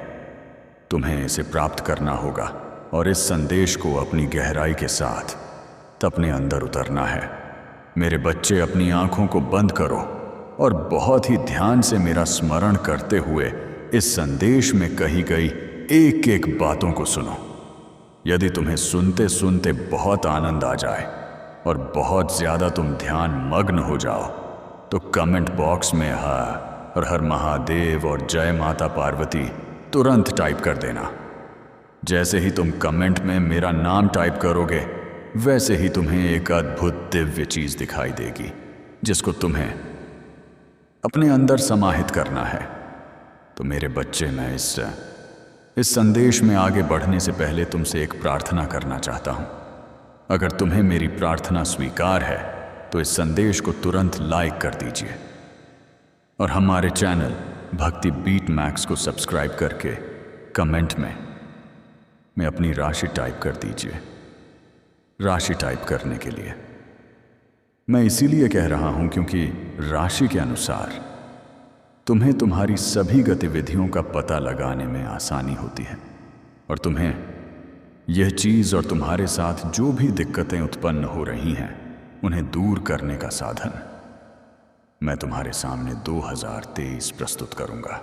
[SPEAKER 1] तुम्हें इसे प्राप्त करना होगा और इस संदेश को अपनी गहराई के साथ अपने अंदर उतरना है। मेरे बच्चे, अपनी आंखों को बंद करो और बहुत ही ध्यान से मेरा स्मरण करते हुए इस संदेश में कही गई एक एक बातों को सुनो। यदि तुम्हें सुनते सुनते बहुत आनंद आ जाए और बहुत ज्यादा तुम ध्यान मग्न हो जाओ तो कमेंट बॉक्स में हर हर महादेव और जय माता पार्वती तुरंत टाइप कर देना। जैसे ही तुम कमेंट में मेरा नाम टाइप करोगे, वैसे ही तुम्हें एक अद्भुत दिव्य चीज दिखाई देगी, जिसको तुम्हें अपने अंदर समाहित करना है। तो मेरे बच्चे, मैं इस संदेश में आगे बढ़ने से पहले तुमसे एक प्रार्थना करना चाहता हूं। अगर तुम्हें मेरी प्रार्थना स्वीकार है तो इस संदेश को तुरंत लाइक कर दीजिए और हमारे चैनल भक्ति बीट मैक्स को सब्सक्राइब करके कमेंट में अपनी राशि टाइप कर दीजिए। राशि टाइप करने के लिए मैं इसीलिए कह रहा हूं क्योंकि राशि के अनुसार तुम्हें तुम्हारी सभी गतिविधियों का पता लगाने में आसानी होती है और तुम्हें यह चीज और तुम्हारे साथ जो भी दिक्कतें उत्पन्न हो रही हैं उन्हें दूर करने का साधन मैं तुम्हारे सामने 2023 प्रस्तुत करूंगा।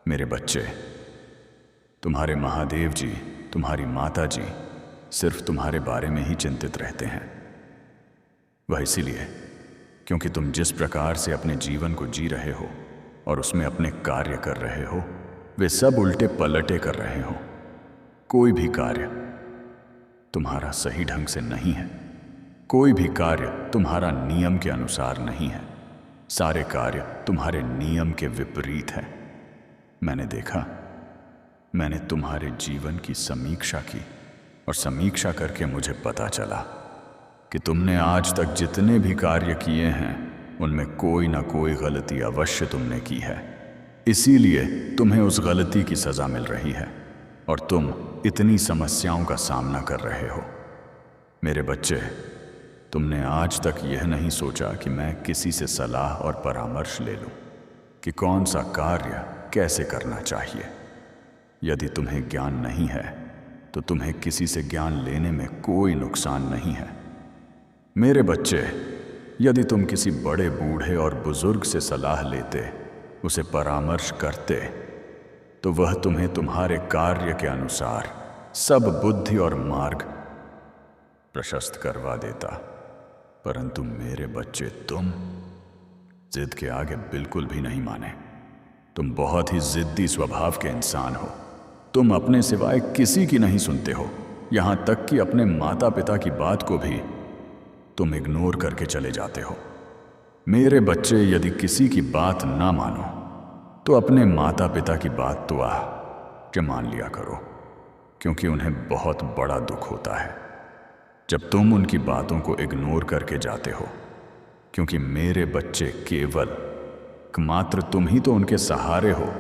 [SPEAKER 1] मेरे बच्चे, तुम्हारे महादेव जी, तुम्हारी माता जी सिर्फ तुम्हारे बारे में ही चिंतित रहते हैं। वह इसीलिए क्योंकि तुम जिस प्रकार से अपने जीवन को जी रहे हो और उसमें अपने कार्य कर रहे हो, वे सब उल्टे पलटे कर रहे हो। कोई भी कार्य तुम्हारा सही ढंग से नहीं है, कोई भी कार्य तुम्हारा नियम के अनुसार नहीं है, सारे कार्य तुम्हारे नियम के विपरीत हैं। मैंने देखा, मैंने तुम्हारे जीवन की समीक्षा की और समीक्षा करके मुझे पता चला कि तुमने आज तक जितने भी कार्य किए हैं उनमें कोई ना कोई गलती अवश्य तुमने की है। इसीलिए तुम्हें उस गलती की सज़ा मिल रही है और तुम इतनी समस्याओं का सामना कर रहे हो। मेरे बच्चे, तुमने आज तक यह नहीं सोचा कि मैं किसी से सलाह और परामर्श ले लूं कि कौन सा कार्य कैसे करना चाहिए। यदि तुम्हें ज्ञान नहीं है तो तुम्हें किसी से ज्ञान लेने में कोई नुकसान नहीं है। मेरे बच्चे, यदि तुम किसी बड़े बूढ़े और बुजुर्ग से सलाह लेते, उसे परामर्श करते, तो वह तुम्हें तुम्हारे कार्य के अनुसार सब बुद्धि और मार्ग प्रशस्त करवा देता। परंतु मेरे बच्चे, तुम जिद के आगे बिल्कुल भी नहीं माने। तुम बहुत ही जिद्दी स्वभाव के इंसान हो। तुम अपने सिवाय किसी की नहीं सुनते हो, यहां तक कि अपने माता पिता की बात को भी तुम इग्नोर करके चले जाते हो। मेरे बच्चे, यदि किसी की बात ना मानो तो अपने माता पिता की बात तो के मान लिया करो, क्योंकि उन्हें बहुत बड़ा दुख होता है जब तुम उनकी बातों को इग्नोर करके जाते हो। क्योंकि मेरे बच्चे, केवल मात्र तुम ही तो उनके सहारे हो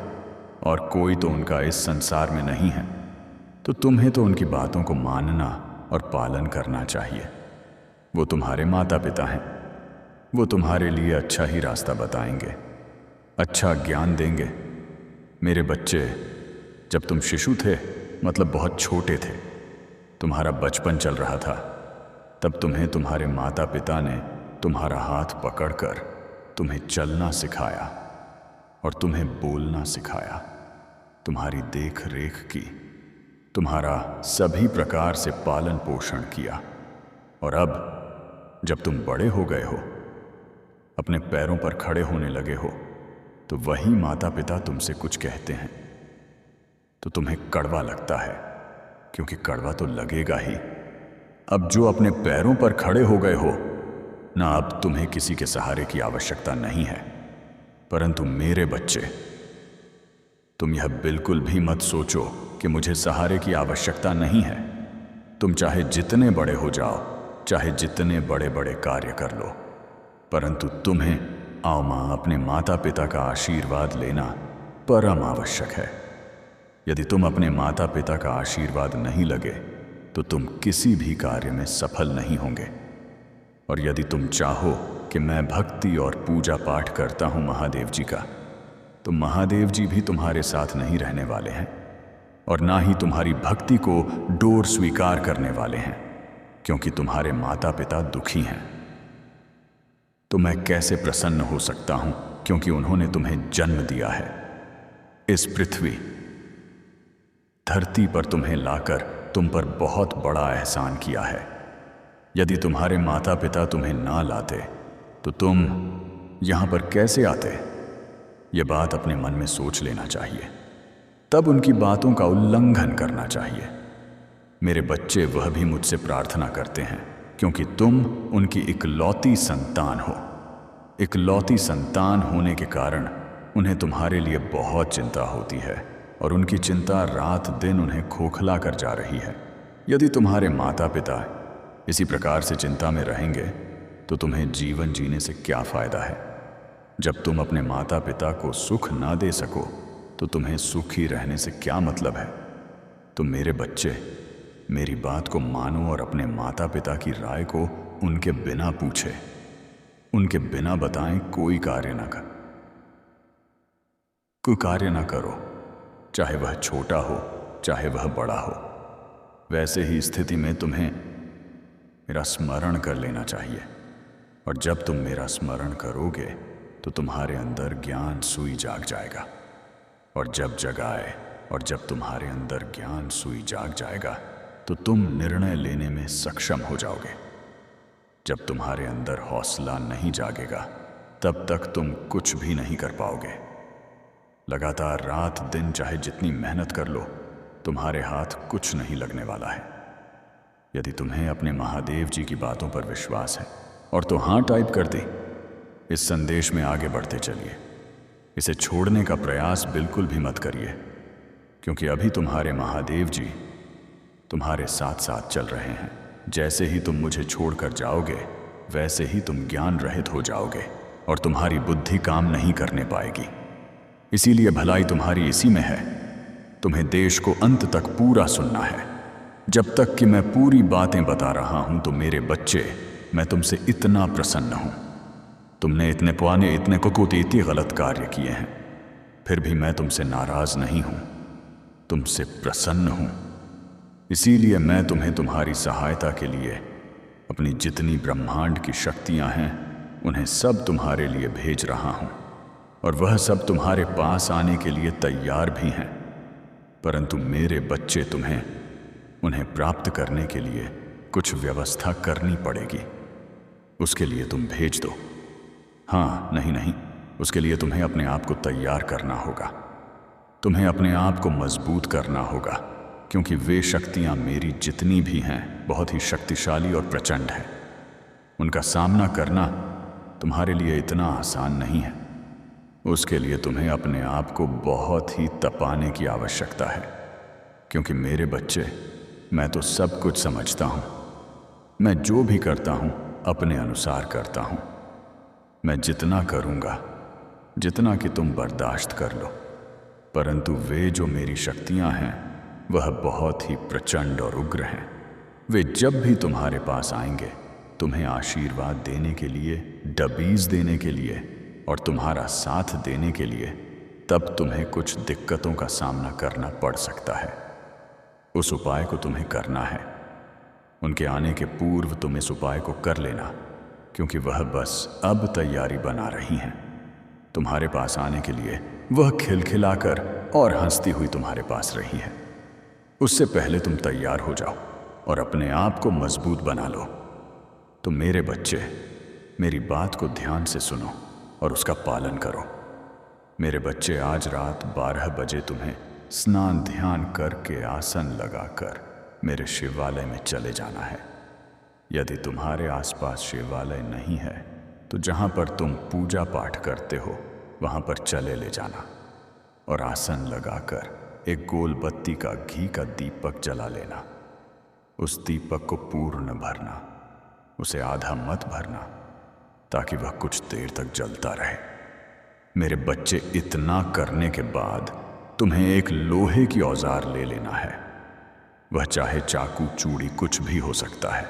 [SPEAKER 1] और कोई तो उनका इस संसार में नहीं है। तो तुम्हें तो उनकी बातों को मानना और पालन करना चाहिए। वो तुम्हारे माता पिता हैं, वो तुम्हारे लिए अच्छा ही रास्ता बताएंगे, अच्छा ज्ञान देंगे। मेरे बच्चे, जब तुम शिशु थे, मतलब बहुत छोटे थे, तुम्हारा बचपन चल रहा था, तब तुम्हें तुम्हारे माता पिता ने तुम्हारा हाथ पकड़कर तुम्हें चलना सिखाया और तुम्हें बोलना सिखाया, तुम्हारी देख रेख की, तुम्हारा सभी प्रकार से पालन पोषण किया। और अब जब तुम बड़े हो गए हो, अपने पैरों पर खड़े होने लगे हो, तो वही माता पिता तुमसे कुछ कहते हैं तो तुम्हें कड़वा लगता है, क्योंकि कड़वा तो लगेगा ही। अब जो अपने पैरों पर खड़े हो गए हो ना, अब तुम्हें किसी के सहारे की आवश्यकता नहीं है। परंतु मेरे बच्चे, तुम यह बिल्कुल भी मत सोचो कि मुझे सहारे की आवश्यकता नहीं है। तुम चाहे जितने बड़े हो जाओ, चाहे जितने बड़े बड़े कार्य कर लो, परंतु तुम्हें अपने माता पिता का आशीर्वाद लेना परम आवश्यक है। यदि तुम अपने माता पिता का आशीर्वाद नहीं लगे तो तुम किसी भी कार्य में सफल नहीं होंगे। और यदि तुम चाहो कि मैं भक्ति और पूजा पाठ करता हूँ महादेव जी का, तो महादेव जी भी तुम्हारे साथ नहीं रहने वाले हैं और ना ही तुम्हारी भक्ति को डोर स्वीकार करने वाले हैं, क्योंकि तुम्हारे माता पिता दुखी हैं। तो मैं कैसे प्रसन्न हो सकता हूं, क्योंकि उन्होंने तुम्हें जन्म दिया है। इस पृथ्वी धरती पर तुम्हें लाकर तुम पर बहुत बड़ा एहसान किया है। यदि तुम्हारे माता पिता तुम्हें ना लाते तो तुम यहां पर कैसे आते? यह बात अपने मन में सोच लेना चाहिए, तब उनकी बातों का उल्लंघन करना चाहिए। मेरे बच्चे, वह भी मुझसे प्रार्थना करते हैं क्योंकि तुम उनकी इकलौती संतान हो। इकलौती संतान होने के कारण उन्हें तुम्हारे लिए बहुत चिंता होती है और उनकी चिंता रात दिन उन्हें खोखला कर जा रही है। यदि तुम्हारे माता पिता इसी प्रकार से चिंता में रहेंगे तो तुम्हें जीवन जीने से क्या फायदा है? जब तुम अपने माता पिता को सुख ना दे सको तो तुम्हें सुखी रहने से क्या मतलब है? तो मेरे बच्चे, मेरी बात को मानो और अपने माता पिता की राय को उनके बिना पूछे, उनके बिना बताएं कोई कार्य ना करो, चाहे वह छोटा हो चाहे वह बड़ा हो। वैसे ही स्थिति में तुम्हें मेरा स्मरण कर लेना चाहिए, और जब तुम मेरा स्मरण करोगे तो तुम्हारे अंदर ज्ञान सुई जाग जाएगा, और जब तुम्हारे अंदर ज्ञान सुई जाग जाएगा तो तुम निर्णय लेने में सक्षम हो जाओगे। जब तुम्हारे अंदर हौसला नहीं जागेगा तब तक तुम कुछ भी नहीं कर पाओगे। लगातार रात दिन चाहे जितनी मेहनत कर लो, तुम्हारे हाथ कुछ नहीं लगने वाला है। यदि तुम्हें अपने महादेव जी की बातों पर विश्वास है और तो हाँ टाइप कर दी। इस संदेश में आगे बढ़ते चलिए। इसे छोड़ने का प्रयास बिल्कुल भी मत करिए, क्योंकि अभी तुम्हारे महादेव जी तुम्हारे साथ साथ चल रहे हैं। जैसे ही तुम मुझे छोड़कर जाओगे वैसे ही तुम ज्ञान रहित हो जाओगे और तुम्हारी बुद्धि काम नहीं करने पाएगी। इसीलिए भलाई तुम्हारी इसी में है। तुम्हें देश को अंत तक पूरा सुनना है। जब तक कि मैं पूरी बातें बता रहा हूं तो मेरे बच्चे, मैं तुमसे इतना प्रसन्न हूं। तुमने इतने पुराने, इतने कुकुतीती गलत कार्य किए हैं, फिर भी मैं तुमसे नाराज नहीं हूं, तुमसे प्रसन्न हूं। इसीलिए मैं तुम्हें तुम्हारी सहायता के लिए अपनी जितनी ब्रह्मांड की शक्तियां हैं उन्हें सब तुम्हारे लिए भेज रहा हूं, और वह सब तुम्हारे पास आने के लिए तैयार भी हैं। परंतु मेरे बच्चे, तुम्हें उन्हें प्राप्त करने के लिए कुछ व्यवस्था करनी पड़ेगी। उसके लिए तुम भेज दो। हाँ, नहीं, उसके लिए तुम्हें अपने आप को तैयार करना होगा। तुम्हें अपने आप को मजबूत करना होगा, क्योंकि वे शक्तियां मेरी जितनी भी हैं बहुत ही शक्तिशाली और प्रचंड है। उनका सामना करना तुम्हारे लिए इतना आसान नहीं है। उसके लिए तुम्हें अपने आप को बहुत ही तपाने की आवश्यकता है, क्योंकि मेरे बच्चे, मैं तो सब कुछ समझता हूं। मैं जो भी करता हूं अपने अनुसार करता हूं। मैं जितना करूंगा, जितना कि तुम बर्दाश्त कर लो, परंतु वे जो मेरी शक्तियां हैं वह बहुत ही प्रचंड और उग्र हैं। वे जब भी तुम्हारे पास आएंगे तुम्हें आशीर्वाद देने के लिए, डबीज देने के लिए और तुम्हारा साथ देने के लिए, तब तुम्हें कुछ दिक्कतों का सामना करना पड़ सकता है। उस उपाय को तुम्हें करना है। उनके आने के पूर्व तुम इस उपाय को कर लेना, क्योंकि वह बस अब तैयारी बना रही हैं तुम्हारे पास आने के लिए। वह खिलखिलाकर और हंसती हुई तुम्हारे पास रही है। उससे पहले तुम तैयार हो जाओ और अपने आप को मजबूत बना लो। तो मेरे बच्चे, मेरी बात को ध्यान से सुनो और उसका पालन करो। मेरे बच्चे, आज रात 12 बजे तुम्हें स्नान ध्यान करके आसन लगाकर मेरे शिवालय में चले जाना है। यदि तुम्हारे आसपास शिवालय नहीं है तो जहाँ पर तुम पूजा पाठ करते हो वहाँ पर चले ले जाना और आसन लगाकर एक गोल बत्ती का घी का दीपक जला लेना। उस दीपक को पूर्ण भरना, उसे आधा मत भरना, ताकि वह कुछ देर तक जलता रहे। मेरे बच्चे, इतना करने के बाद तुम्हें एक लोहे की औजार ले लेना है। वह चाहे चाकू, चूड़ी, कुछ भी हो सकता है।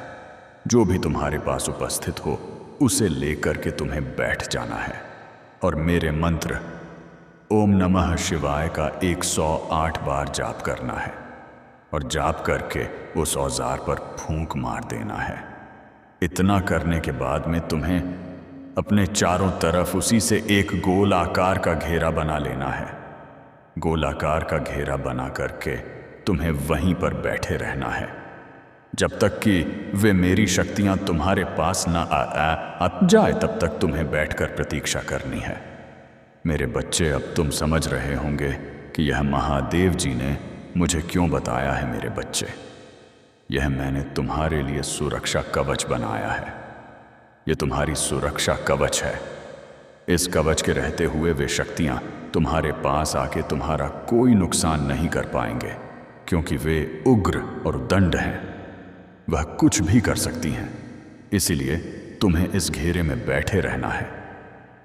[SPEAKER 1] जो भी तुम्हारे पास उपस्थित हो उसे लेकर के तुम्हें बैठ जाना है और मेरे मंत्र ओम नमः शिवाय का 108 बार जाप करना है और जाप करके उस औजार पर फूंक मार देना है। इतना करने के बाद में तुम्हें अपने चारों तरफ उसी से एक गोल आकार का घेरा बना लेना है। गोल आकार का घेरा बना करके तुम्हें वहीं पर बैठे रहना है जब तक कि वे मेरी शक्तियां तुम्हारे पास न आ जाए, तब तक तुम्हें बैठकर प्रतीक्षा करनी है। मेरे बच्चे, अब तुम समझ रहे होंगे कि यह महादेव जी ने मुझे क्यों बताया है। मेरे बच्चे, यह मैंने तुम्हारे लिए सुरक्षा कवच बनाया है। यह तुम्हारी सुरक्षा कवच है। इस कवच के रहते हुए वे शक्तियां तुम्हारे पास आके तुम्हारा कोई नुकसान नहीं कर पाएंगे, क्योंकि वे उग्र और दंड हैं। वह कुछ भी कर सकती हैं। इसीलिए तुम्हें इस घेरे में बैठे रहना है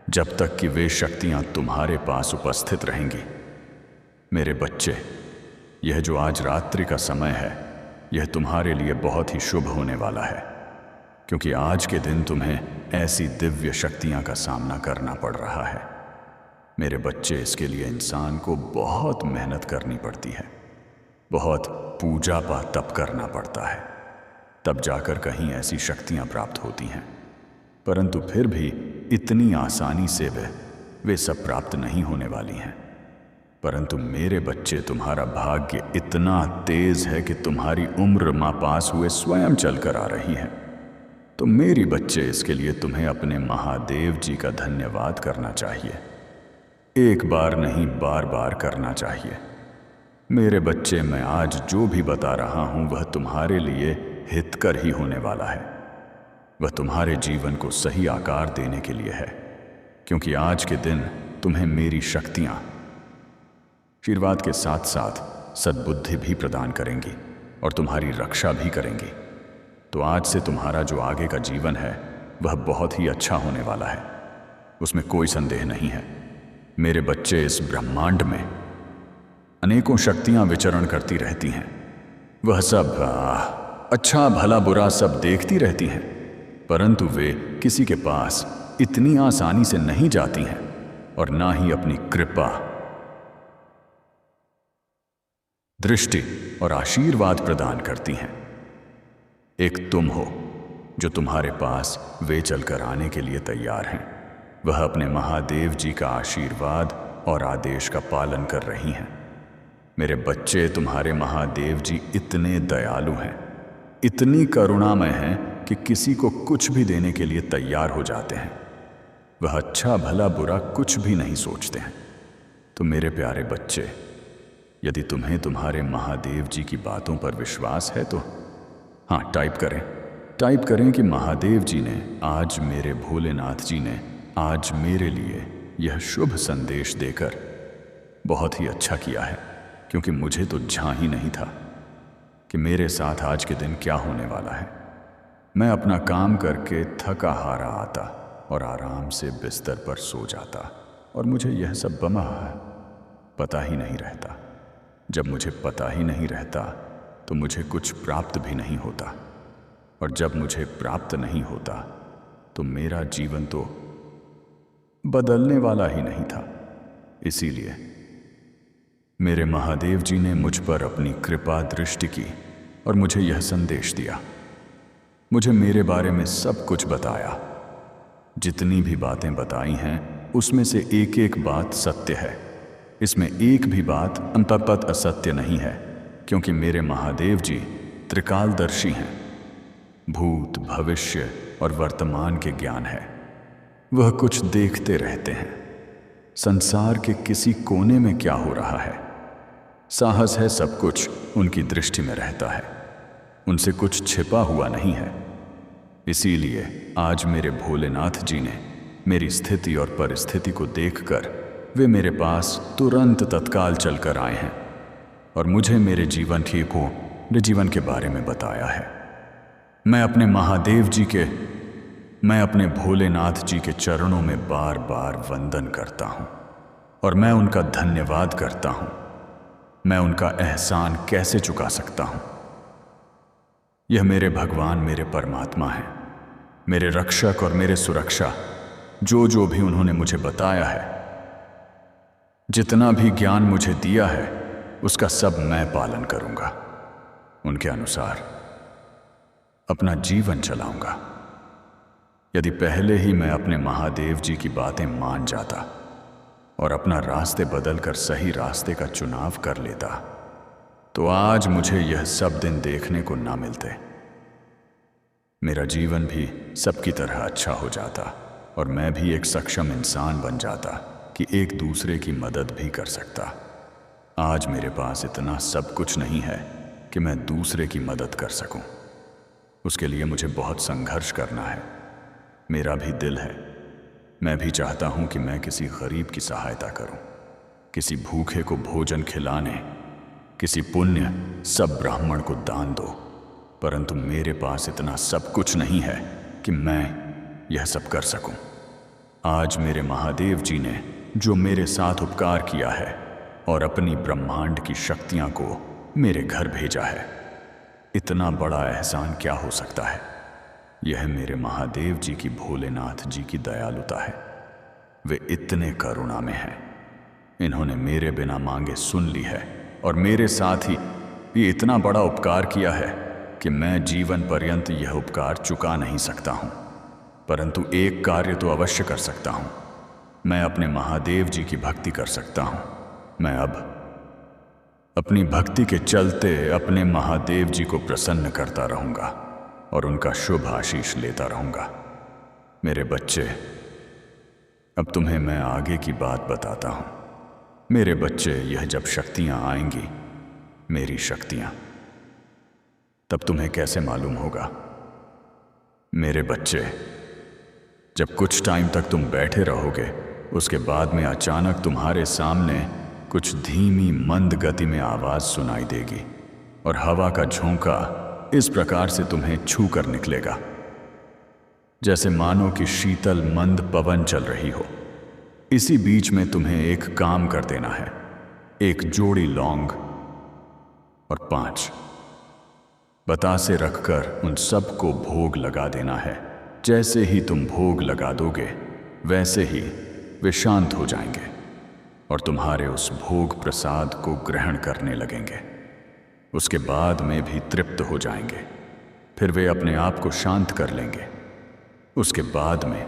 [SPEAKER 1] जब तक कि वे शक्तियां तुम्हारे पास उपस्थित रहेंगी। मेरे बच्चे, यह जो आज रात्रि का समय है, यह तुम्हारे लिए बहुत ही शुभ होने वाला है, क्योंकि आज के दिन तुम्हें ऐसी दिव्य शक्तियां का सामना करना पड़ रहा है। मेरे बच्चे, इसके लिए इंसान को बहुत मेहनत करनी पड़ती है, बहुत पूजा पाठ तप करना पड़ता है, तब जाकर कहीं ऐसी शक्तियां प्राप्त होती हैं। परंतु फिर भी इतनी आसानी से वे सब प्राप्त नहीं होने वाली हैं। परंतु मेरे बच्चे, तुम्हारा भाग्य इतना तेज है कि तुम्हारी उम्र मां पास हुए स्वयं चलकर आ रही है। तो मेरी बच्चे, इसके लिए तुम्हें अपने महादेव जी का धन्यवाद करना चाहिए। एक बार नहीं, बार बार करना चाहिए। मेरे बच्चे, मैं आज जो भी बता रहा हूं वह तुम्हारे लिए हितकर ही होने वाला है। वह तुम्हारे जीवन को सही आकार देने के लिए है, क्योंकि आज के दिन तुम्हें मेरी शक्तियां आशीर्वाद के साथ साथ सद्बुद्धि भी प्रदान करेंगी और तुम्हारी रक्षा भी करेंगी। तो आज से तुम्हारा जो आगे का जीवन है वह बहुत ही अच्छा होने वाला है, उसमें कोई संदेह नहीं है। मेरे बच्चे, इस ब्रह्मांड में अनेकों शक्तियां विचरण करती रहती हैं। वह सब अच्छा भला बुरा सब देखती रहती हैं, परंतु वे किसी के पास इतनी आसानी से नहीं जाती हैं और ना ही अपनी कृपा, दृष्टि और आशीर्वाद प्रदान करती हैं। एक तुम हो जो तुम्हारे पास वे चलकर आने के लिए तैयार हैं। वह अपने महादेव जी का आशीर्वाद और आदेश का पालन कर रही हैं। मेरे बच्चे, तुम्हारे महादेव जी इतने दयालु हैं, इतनी करुणामय हैं कि किसी को कुछ भी देने के लिए तैयार हो जाते हैं। वह अच्छा भला बुरा कुछ भी नहीं सोचते हैं। तो मेरे प्यारे बच्चे, यदि तुम्हें तुम्हारे महादेव जी की बातों पर विश्वास है तो हाँ, टाइप करें कि महादेव जी ने आज, मेरे भोलेनाथ जी ने आज मेरे लिए यह शुभ संदेश देकर बहुत ही अच्छा किया है, क्योंकि मुझे तो झां ही नहीं था कि मेरे साथ आज के दिन क्या होने वाला है। मैं अपना काम करके थका हारा आता और आराम से बिस्तर पर सो जाता और मुझे यह सब पता ही नहीं रहता। जब मुझे पता ही नहीं रहता तो मुझे कुछ प्राप्त भी नहीं होता, और जब मुझे प्राप्त नहीं होता तो मेरा जीवन तो बदलने वाला ही नहीं था। इसीलिए मेरे महादेव जी ने मुझ पर अपनी कृपा दृष्टि की और मुझे यह संदेश दिया। मुझे मेरे बारे में सब कुछ बताया। जितनी भी बातें बताई हैं उसमें से एक एक बात सत्य है। इसमें एक भी बात अंततः असत्य नहीं है, क्योंकि मेरे महादेव जी त्रिकालदर्शी हैं। भूत, भविष्य और वर्तमान के ज्ञान है। वह कुछ देखते रहते हैं। संसार के किसी कोने में क्या हो रहा है, साहस है, सब कुछ उनकी दृष्टि में रहता है। उनसे कुछ छिपा हुआ नहीं है। इसीलिए आज मेरे भोलेनाथ जी ने मेरी स्थिति और परिस्थिति को देखकर वे मेरे पास तुरंत तत्काल चलकर आए हैं और मुझे मेरे जीवन के बारे में बताया है। मैं अपने भोलेनाथ जी के चरणों में बार बार वंदन करता हूँ और मैं उनका धन्यवाद करता हूँ। मैं उनका एहसान कैसे चुका सकता हूँ। यह मेरे भगवान, मेरे परमात्मा हैं, मेरे रक्षक और मेरे सुरक्षा। जो भी उन्होंने मुझे बताया है, जितना भी ज्ञान मुझे दिया है, उसका सब मैं पालन करूंगा। उनके अनुसार अपना जीवन चलाऊंगा। यदि पहले ही मैं अपने महादेव जी की बातें मान जाता और अपना रास्ते बदलकर सही रास्ते का चुनाव कर लेता, तो आज मुझे यह सब दिन देखने को ना मिलते। मेरा जीवन भी सबकी तरह अच्छा हो जाता और मैं भी एक सक्षम इंसान बन जाता कि एक दूसरे की मदद भी कर सकता। आज मेरे पास इतना सब कुछ नहीं है कि मैं दूसरे की मदद कर सकूं। उसके लिए मुझे बहुत संघर्ष करना है। मेरा भी दिल है, मैं भी चाहता हूं कि मैं किसी गरीब की सहायता करूं, किसी भूखे को भोजन खिलाने, किसी पुण्य सब ब्राह्मण को दान दो। परंतु मेरे पास इतना सब कुछ नहीं है कि मैं यह सब कर सकूं। आज मेरे महादेव जी ने जो मेरे साथ उपकार किया है और अपनी ब्रह्मांड की शक्तियां को मेरे घर भेजा है, इतना बड़ा एहसान क्या हो सकता है। यह मेरे महादेव जी की, भोलेनाथ जी की दयालुता है। वे इतने करुणा में हैं। इन्होंने मेरे बिना मांगे सुन ली है और मेरे साथ ही ये इतना बड़ा उपकार किया है कि मैं जीवन पर्यंत यह उपकार चुका नहीं सकता हूँ। परंतु एक कार्य तो अवश्य कर सकता हूँ। मैं अपने महादेव जी की भक्ति कर सकता हूँ। मैं अब अपनी भक्ति के चलते अपने महादेव जी को प्रसन्न करता रहूँगा और उनका शुभ आशीष लेता रहूंगा। मेरे बच्चे, अब तुम्हें मैं आगे की बात बताता हूं। मेरे बच्चे, यह जब शक्तियां आएंगी, मेरी शक्तियां, तब तुम्हें कैसे मालूम होगा? मेरे बच्चे, जब कुछ टाइम तक तुम बैठे रहोगे, उसके बाद में अचानक तुम्हारे सामने कुछ धीमी मंद गति में आवाज सुनाई देगी और हवा का झोंका इस प्रकार से तुम्हें छू कर निकलेगा, जैसे मानो कि शीतल मंद पवन चल रही हो। इसी बीच में तुम्हें एक काम कर देना है। एक जोड़ी लौंग और 5 बतासे रखकर उन सबको भोग लगा देना है। जैसे ही तुम भोग लगा दोगे, वैसे ही वे शांत हो जाएंगे और तुम्हारे उस भोग प्रसाद को ग्रहण करने लगेंगे। उसके बाद में भी तृप्त हो जाएंगे। फिर वे अपने आप को शांत कर लेंगे। उसके बाद में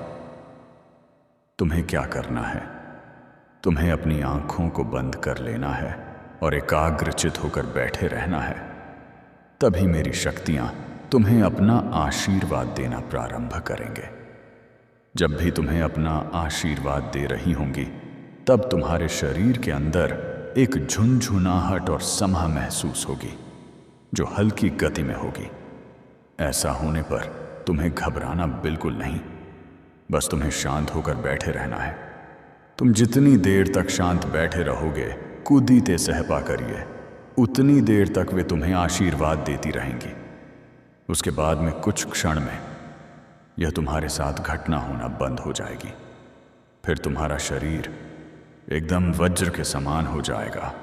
[SPEAKER 1] तुम्हें क्या करना है? तुम्हें अपनी आंखों को बंद कर लेना है और एकाग्रचित होकर बैठे रहना है। तभी मेरी शक्तियां तुम्हें अपना आशीर्वाद देना प्रारंभ करेंगे। जब भी तुम्हें अपना आशीर्वाद दे रही होंगी, तब तुम्हारे शरीर के अंदर एक झुनझुनाहट और समह महसूस होगी, जो हल्की गति में होगी। ऐसा होने पर तुम्हें घबराना बिल्कुल नहीं, बस तुम्हें शांत होकर बैठे रहना है। तुम जितनी देर तक शांत बैठे रहोगे, कूदीते सहपा करिए, उतनी देर तक वे तुम्हें आशीर्वाद देती रहेंगी। उसके बाद में कुछ क्षण में यह तुम्हारे साथ घटना होना बंद हो जाएगी। फिर तुम्हारा शरीर एकदम वज्र के समान हो जाएगा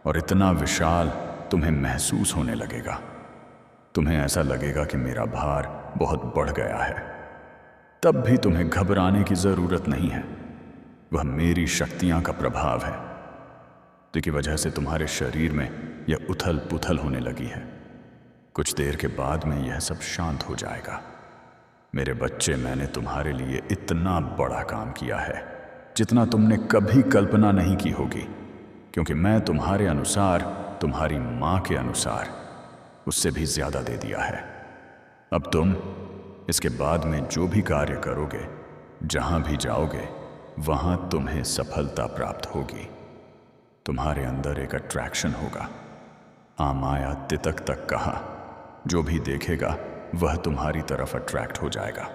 [SPEAKER 1] और इतना विशाल तुम्हें महसूस होने लगेगा। तुम्हें ऐसा लगेगा कि मेरा भार बहुत बढ़ गया है। तब भी तुम्हें घबराने की जरूरत नहीं है। वह मेरी शक्तियां का प्रभाव है, जिसकी वजह से तुम्हारे शरीर में यह उथल पुथल होने लगी है। कुछ देर के बाद में यह सब शांत हो जाएगा। मेरे बच्चे, मैंने तुम्हारे लिए इतना बड़ा काम किया है जितना तुमने कभी कल्पना नहीं की होगी, क्योंकि मैं तुम्हारे अनुसार, तुम्हारी माँ के अनुसार उससे भी ज्यादा दे दिया है। अब तुम इसके बाद में जो भी कार्य करोगे, जहां भी जाओगे, वहां तुम्हें सफलता प्राप्त होगी। तुम्हारे अंदर एक अट्रैक्शन होगा। आमाया तितक तक कहा, जो भी देखेगा वह तुम्हारी तरफ अट्रैक्ट हो जाएगा।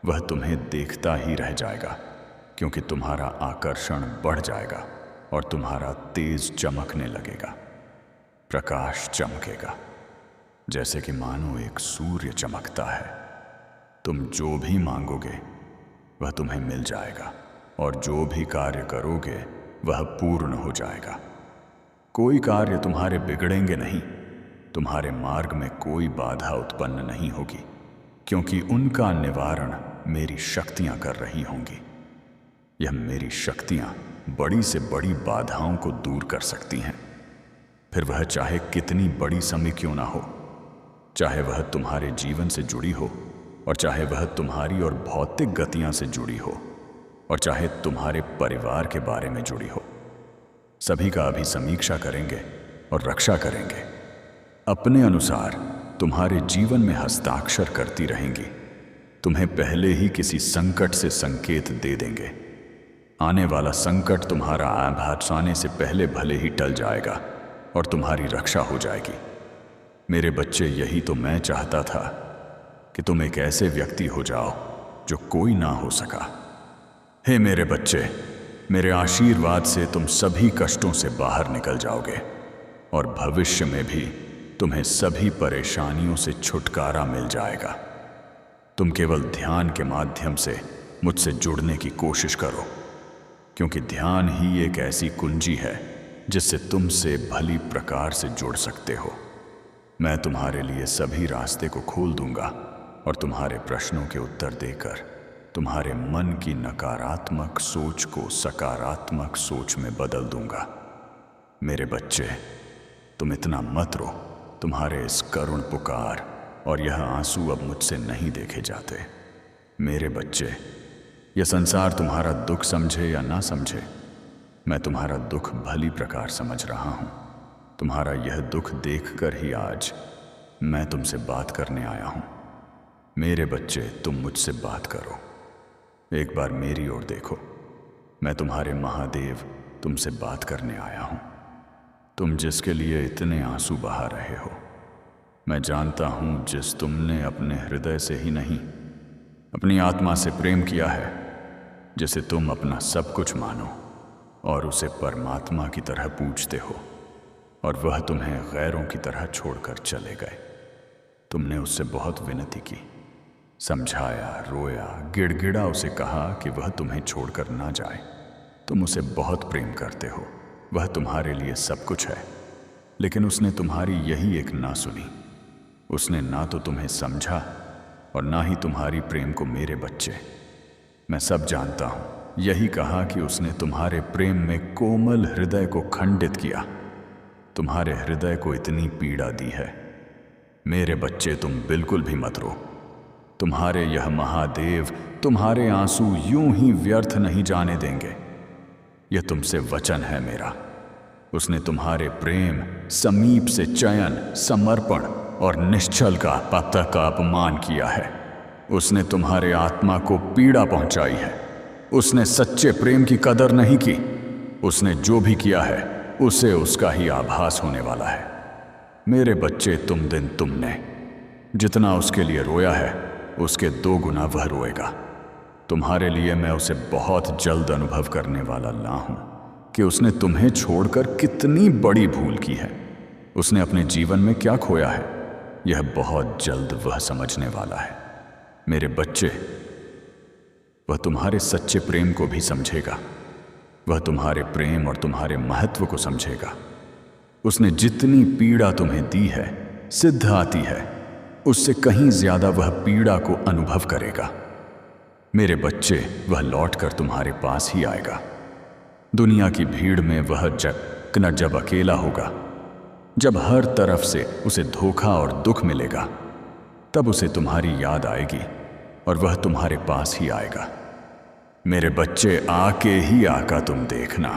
[SPEAKER 1] वह तुम्हें देखता ही रह जाएगा, क्योंकि तुम्हारा आकर्षण बढ़ जाएगा और तुम्हारा तेज चमकने लगेगा। प्रकाश चमकेगा, जैसे कि मानो एक सूर्य चमकता है। तुम जो भी मांगोगे वह तुम्हें मिल जाएगा और जो भी कार्य करोगे वह पूर्ण हो जाएगा। कोई कार्य तुम्हारे बिगड़ेंगे नहीं। तुम्हारे मार्ग में कोई बाधा उत्पन्न नहीं होगी, क्योंकि उनका निवारण मेरी शक्तियां कर रही होंगी। यह मेरी शक्तियां बड़ी से बड़ी बाधाओं को दूर कर सकती हैं, फिर वह चाहे कितनी बड़ी समय क्यों ना हो, चाहे वह तुम्हारे जीवन से जुड़ी हो और चाहे वह तुम्हारी और भौतिक गतियां से जुड़ी हो और चाहे तुम्हारे परिवार के बारे में जुड़ी हो। सभी का अभी समीक्षा करेंगे और रक्षा करेंगे। अपने अनुसार तुम्हारे जीवन में हस्ताक्षर करती रहेंगी। तुम्हें पहले ही किसी संकट से संकेत दे देंगे। आने वाला संकट तुम्हारा आभास आने से पहले भले ही टल जाएगा और तुम्हारी रक्षा हो जाएगी। मेरे बच्चे, यही तो मैं चाहता था कि तुम एक ऐसे व्यक्ति हो जाओ जो कोई ना हो सका। हे मेरे बच्चे, मेरे आशीर्वाद से तुम सभी कष्टों से बाहर निकल जाओगे और भविष्य में भी तुम्हें सभी परेशानियों से छुटकारा मिल जाएगा। तुम केवल ध्यान के माध्यम से मुझसे जुड़ने की कोशिश करो, क्योंकि ध्यान ही एक ऐसी कुंजी है जिससे तुमसे भली प्रकार से जुड़ सकते हो। मैं तुम्हारे लिए सभी रास्ते को खोल दूंगा और तुम्हारे प्रश्नों के उत्तर देकर तुम्हारे मन की नकारात्मक सोच को सकारात्मक सोच में बदल दूंगा। मेरे बच्चे, तुम इतना मत रो। तुम्हारे इस करुण पुकार और यह आंसू अब मुझसे नहीं देखे जाते। मेरे बच्चे, यह संसार तुम्हारा दुख समझे या ना समझे, मैं तुम्हारा दुख भली प्रकार समझ रहा हूं। तुम्हारा यह दुख देखकर ही आज मैं तुमसे बात करने आया हूं। मेरे बच्चे, तुम मुझसे बात करो। एक बार मेरी ओर देखो। मैं तुम्हारे महादेव तुमसे बात करने आया हूं। तुम जिसके लिए इतने आंसू बहा रहे हो, मैं जानता हूं जिस तुमने अपने हृदय से ही नहीं, अपनी आत्मा से प्रेम किया है, जिसे तुम अपना सब कुछ मानो और उसे परमात्मा की तरह पूजते हो, और वह तुम्हें गैरों की तरह छोड़कर चले गए। तुमने उससे बहुत विनती की, समझाया, रोया, गिड़गिड़ा उसे कहा कि वह तुम्हें छोड़कर ना जाए। तुम उसे बहुत प्रेम करते हो, वह तुम्हारे लिए सब कुछ है, लेकिन उसने तुम्हारी यही एक ना सुनी। उसने ना तो तुम्हें समझा और ना ही तुम्हारी प्रेम को। मेरे बच्चे, मैं सब जानता हूं। यही कहा कि उसने तुम्हारे प्रेम में कोमल हृदय को खंडित किया, तुम्हारे हृदय को इतनी पीड़ा दी है। मेरे बच्चे, तुम बिल्कुल भी मत रो। तुम्हारे यह महादेव तुम्हारे आंसू यूं ही व्यर्थ नहीं जाने देंगे। यह तुमसे वचन है मेरा। उसने तुम्हारे प्रेम, समीप से चयन, समर्पण और निश्चल का पत्ता का अपमान किया है। उसने तुम्हारे आत्मा को पीड़ा पहुंचाई है। उसने सच्चे प्रेम की कदर नहीं की। उसने जो भी किया है उसे उसका ही आभास होने वाला है। मेरे बच्चे, तुमने जितना उसके लिए रोया है उसके 2 गुना वह रोएगा। तुम्हारे लिए मैं उसे बहुत जल्द अनुभव करने वाला ला हूं कि उसने तुम्हें छोड़कर कितनी बड़ी भूल की है। उसने अपने जीवन में क्या खोया है, यह बहुत जल्द वह समझने वाला है। मेरे बच्चे, वह तुम्हारे सच्चे प्रेम को भी समझेगा। वह तुम्हारे प्रेम और तुम्हारे महत्व को समझेगा। उसने जितनी पीड़ा तुम्हें दी है, सिद्ध आती है, उससे कहीं ज्यादा वह पीड़ा को अनुभव करेगा। मेरे बच्चे, वह लौटकर तुम्हारे पास ही आएगा। दुनिया की भीड़ में वह जब अकेला होगा, जब हर तरफ से उसे धोखा और दुख मिलेगा, तब उसे तुम्हारी याद आएगी और वह तुम्हारे पास ही आएगा। मेरे बच्चे, आके ही आका तुम देखना।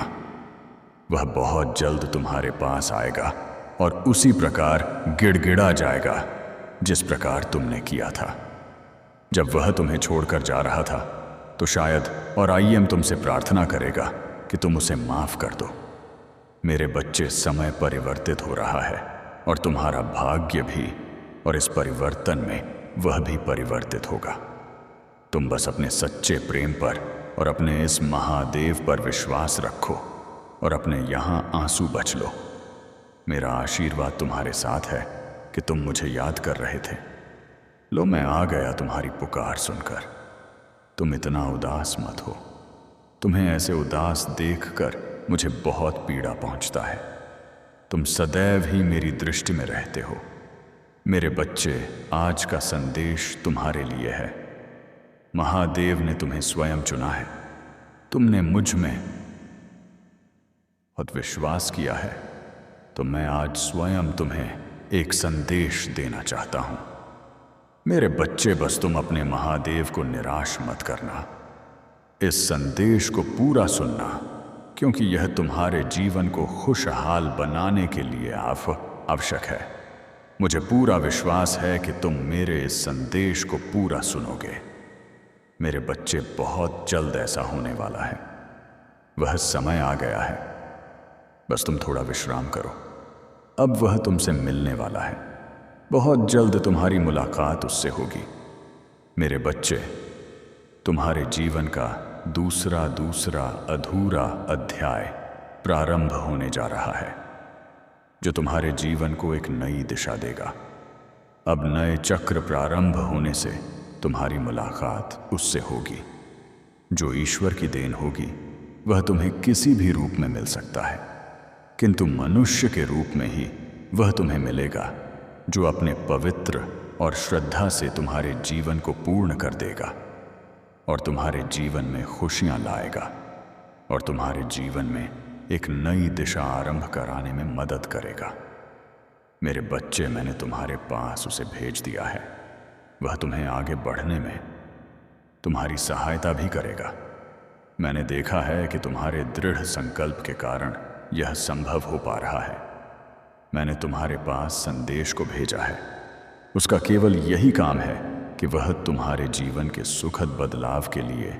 [SPEAKER 1] वह बहुत जल्द तुम्हारे पास आएगा और उसी प्रकार गिड़गिड़ा जाएगा जिस प्रकार तुमने किया था। जब वह तुम्हें छोड़कर जा रहा था तो शायद और आईएम तुमसे प्रार्थना करेगा कि तुम उसे माफ कर दो। मेरे बच्चे, समय परिवर्तित हो रहा है और तुम्हारा भाग्य भी, और इस परिवर्तन में वह भी परिवर्तित होगा। तुम बस अपने सच्चे प्रेम पर और अपने इस महादेव पर विश्वास रखो और अपने यहां आंसू बच लो। मेरा आशीर्वाद तुम्हारे साथ है कि तुम मुझे याद कर रहे थे। लो, मैं आ गया तुम्हारी पुकार सुनकर। तुम इतना उदास मत हो। तुम्हें ऐसे उदास देखकर मुझे बहुत पीड़ा पहुंचता है। तुम सदैव ही मेरी दृष्टि में रहते हो। मेरे बच्चे, आज का संदेश तुम्हारे लिए है। महादेव ने तुम्हें स्वयं चुना है। तुमने मुझ में बहुत विश्वास किया है, तो मैं आज स्वयं तुम्हें एक संदेश देना चाहता हूं। मेरे बच्चे, बस तुम अपने महादेव को निराश मत करना। इस संदेश को पूरा सुनना, क्योंकि यह तुम्हारे जीवन को खुशहाल बनाने के लिए आवश्यक है। मुझे पूरा विश्वास है कि तुम मेरे इस संदेश को पूरा सुनोगे। मेरे बच्चे, बहुत जल्द ऐसा होने वाला है। वह समय आ गया है। बस तुम थोड़ा विश्राम करो। अब वह तुमसे मिलने वाला है। बहुत जल्द तुम्हारी मुलाकात उससे होगी। मेरे बच्चे, तुम्हारे जीवन का दूसरा अधूरा अध्याय प्रारंभ होने जा रहा है, जो तुम्हारे जीवन को एक नई दिशा देगा। अब नए चक्र प्रारंभ होने से तुम्हारी मुलाकात उससे होगी। जो ईश्वर की देन होगी वह तुम्हें किसी भी रूप में मिल सकता है, किंतु मनुष्य के रूप में ही वह तुम्हें मिलेगा, जो अपने पवित्र और श्रद्धा से तुम्हारे जीवन को पूर्ण कर देगा और तुम्हारे जीवन में खुशियां लाएगा और तुम्हारे जीवन में एक नई दिशा आरंभ कराने में मदद करेगा। मेरे बच्चे, मैंने तुम्हारे पास उसे भेज दिया है। वह तुम्हें आगे बढ़ने में तुम्हारी सहायता भी करेगा। मैंने देखा है कि तुम्हारे दृढ़ संकल्प के कारण यह संभव हो पा रहा है। मैंने तुम्हारे पास संदेश को भेजा है। उसका केवल यही काम है कि वह तुम्हारे जीवन के सुखद बदलाव के लिए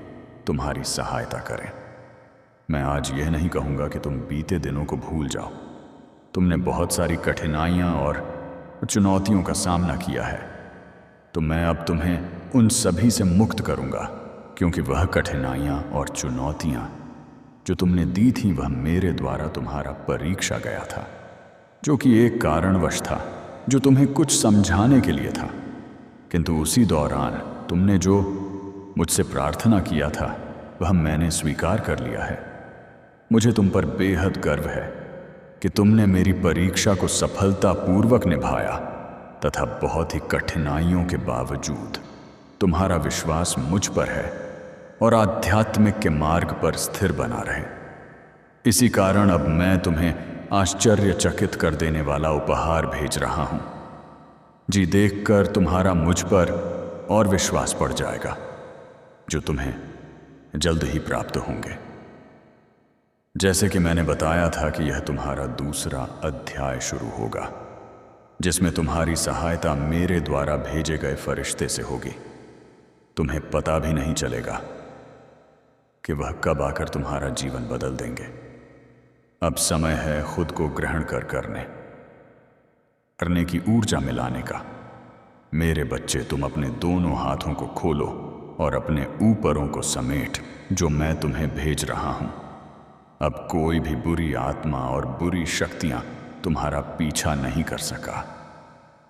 [SPEAKER 1] तुम्हारी सहायता करें। मैं आज यह नहीं कहूँगा कि तुम बीते दिनों को भूल जाओ। तुमने बहुत सारी कठिनाइयाँ और चुनौतियों का सामना किया है, तो मैं अब तुम्हें उन सभी से मुक्त करूँगा, क्योंकि वह कठिनाइयाँ और चुनौतियाँ जो तुमने दी थी वह मेरे द्वारा तुम्हारा परीक्षा गया था, जो कि एक कारणवश था, जो तुम्हें कुछ समझाने के लिए था। किंतु उसी दौरान तुमने जो मुझसे प्रार्थना किया था वह मैंने स्वीकार कर लिया है। मुझे तुम पर बेहद गर्व है कि तुमने मेरी परीक्षा को सफलतापूर्वक निभाया तथा बहुत ही कठिनाइयों के बावजूद तुम्हारा विश्वास मुझ पर है और आध्यात्मिक के मार्ग पर स्थिर बना रहे। इसी कारण अब मैं तुम्हें आश्चर्यचकित कर देने वाला उपहार भेज रहा हूं। जी, देखकर तुम्हारा मुझ पर और विश्वास बढ़ जाएगा, जो तुम्हें जल्द ही प्राप्त होंगे। जैसे कि मैंने बताया था कि यह तुम्हारा दूसरा अध्याय शुरू होगा, जिसमें तुम्हारी सहायता मेरे द्वारा भेजे गए फरिश्ते से होगी। तुम्हें पता भी नहीं चलेगा कि वह कब आकर तुम्हारा जीवन बदल देंगे। अब समय है खुद को ग्रहण करने की ऊर्जा मिलाने का। मेरे बच्चे, तुम अपने दोनों हाथों को खोलो और अपने ऊपरों को समेट जो मैं तुम्हें भेज रहा हूं। अब कोई भी बुरी आत्मा और बुरी शक्तियां तुम्हारा पीछा नहीं कर सका।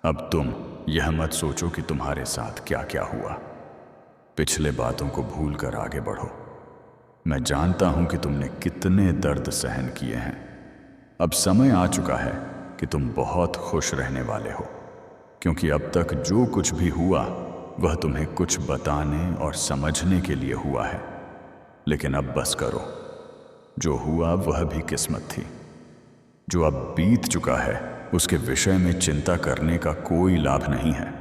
[SPEAKER 1] अब तुम यह मत सोचो कि तुम्हारे साथ क्या क्या हुआ। पिछले बातों को भूलकर आगे बढ़ो। मैं जानता हूं कि तुमने कितने दर्द सहन किए हैं। अब समय आ चुका है कि तुम बहुत खुश रहने वाले हो, क्योंकि अब तक जो कुछ भी हुआ वह तुम्हें कुछ बताने और समझने के लिए हुआ है। लेकिन अब बस करो। जो हुआ वह भी किस्मत थी। जो अब बीत चुका है उसके विषय में चिंता करने का कोई लाभ नहीं है।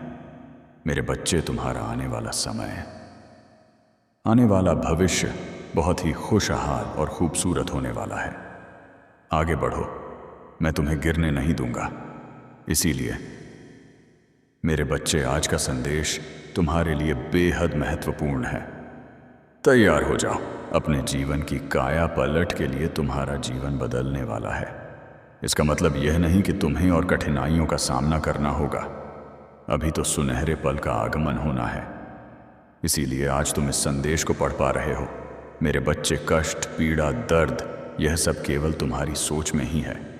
[SPEAKER 1] मेरे बच्चे, तुम्हारा आने वाला समय, आने वाला भविष्य बहुत ही खुशहाल और खूबसूरत होने वाला है। आगे बढ़ो, मैं तुम्हें गिरने नहीं दूंगा। इसीलिए मेरे बच्चे, आज का संदेश तुम्हारे लिए बेहद महत्वपूर्ण है। तैयार हो जाओ। अपने जीवन की काया पलट के लिए तुम्हारा जीवन बदलने वाला है। इसका मतलब यह नहीं कि तुम्हें और कठिनाइयों का सामना करना होगा। अभी तो सुनहरे पल का आगमन होना है। इसीलिए आज तुम इस संदेश को पढ़ पा रहे हो। मेरे बच्चे, कष्ट, पीड़ा, दर्द, यह सब केवल तुम्हारी सोच में ही है।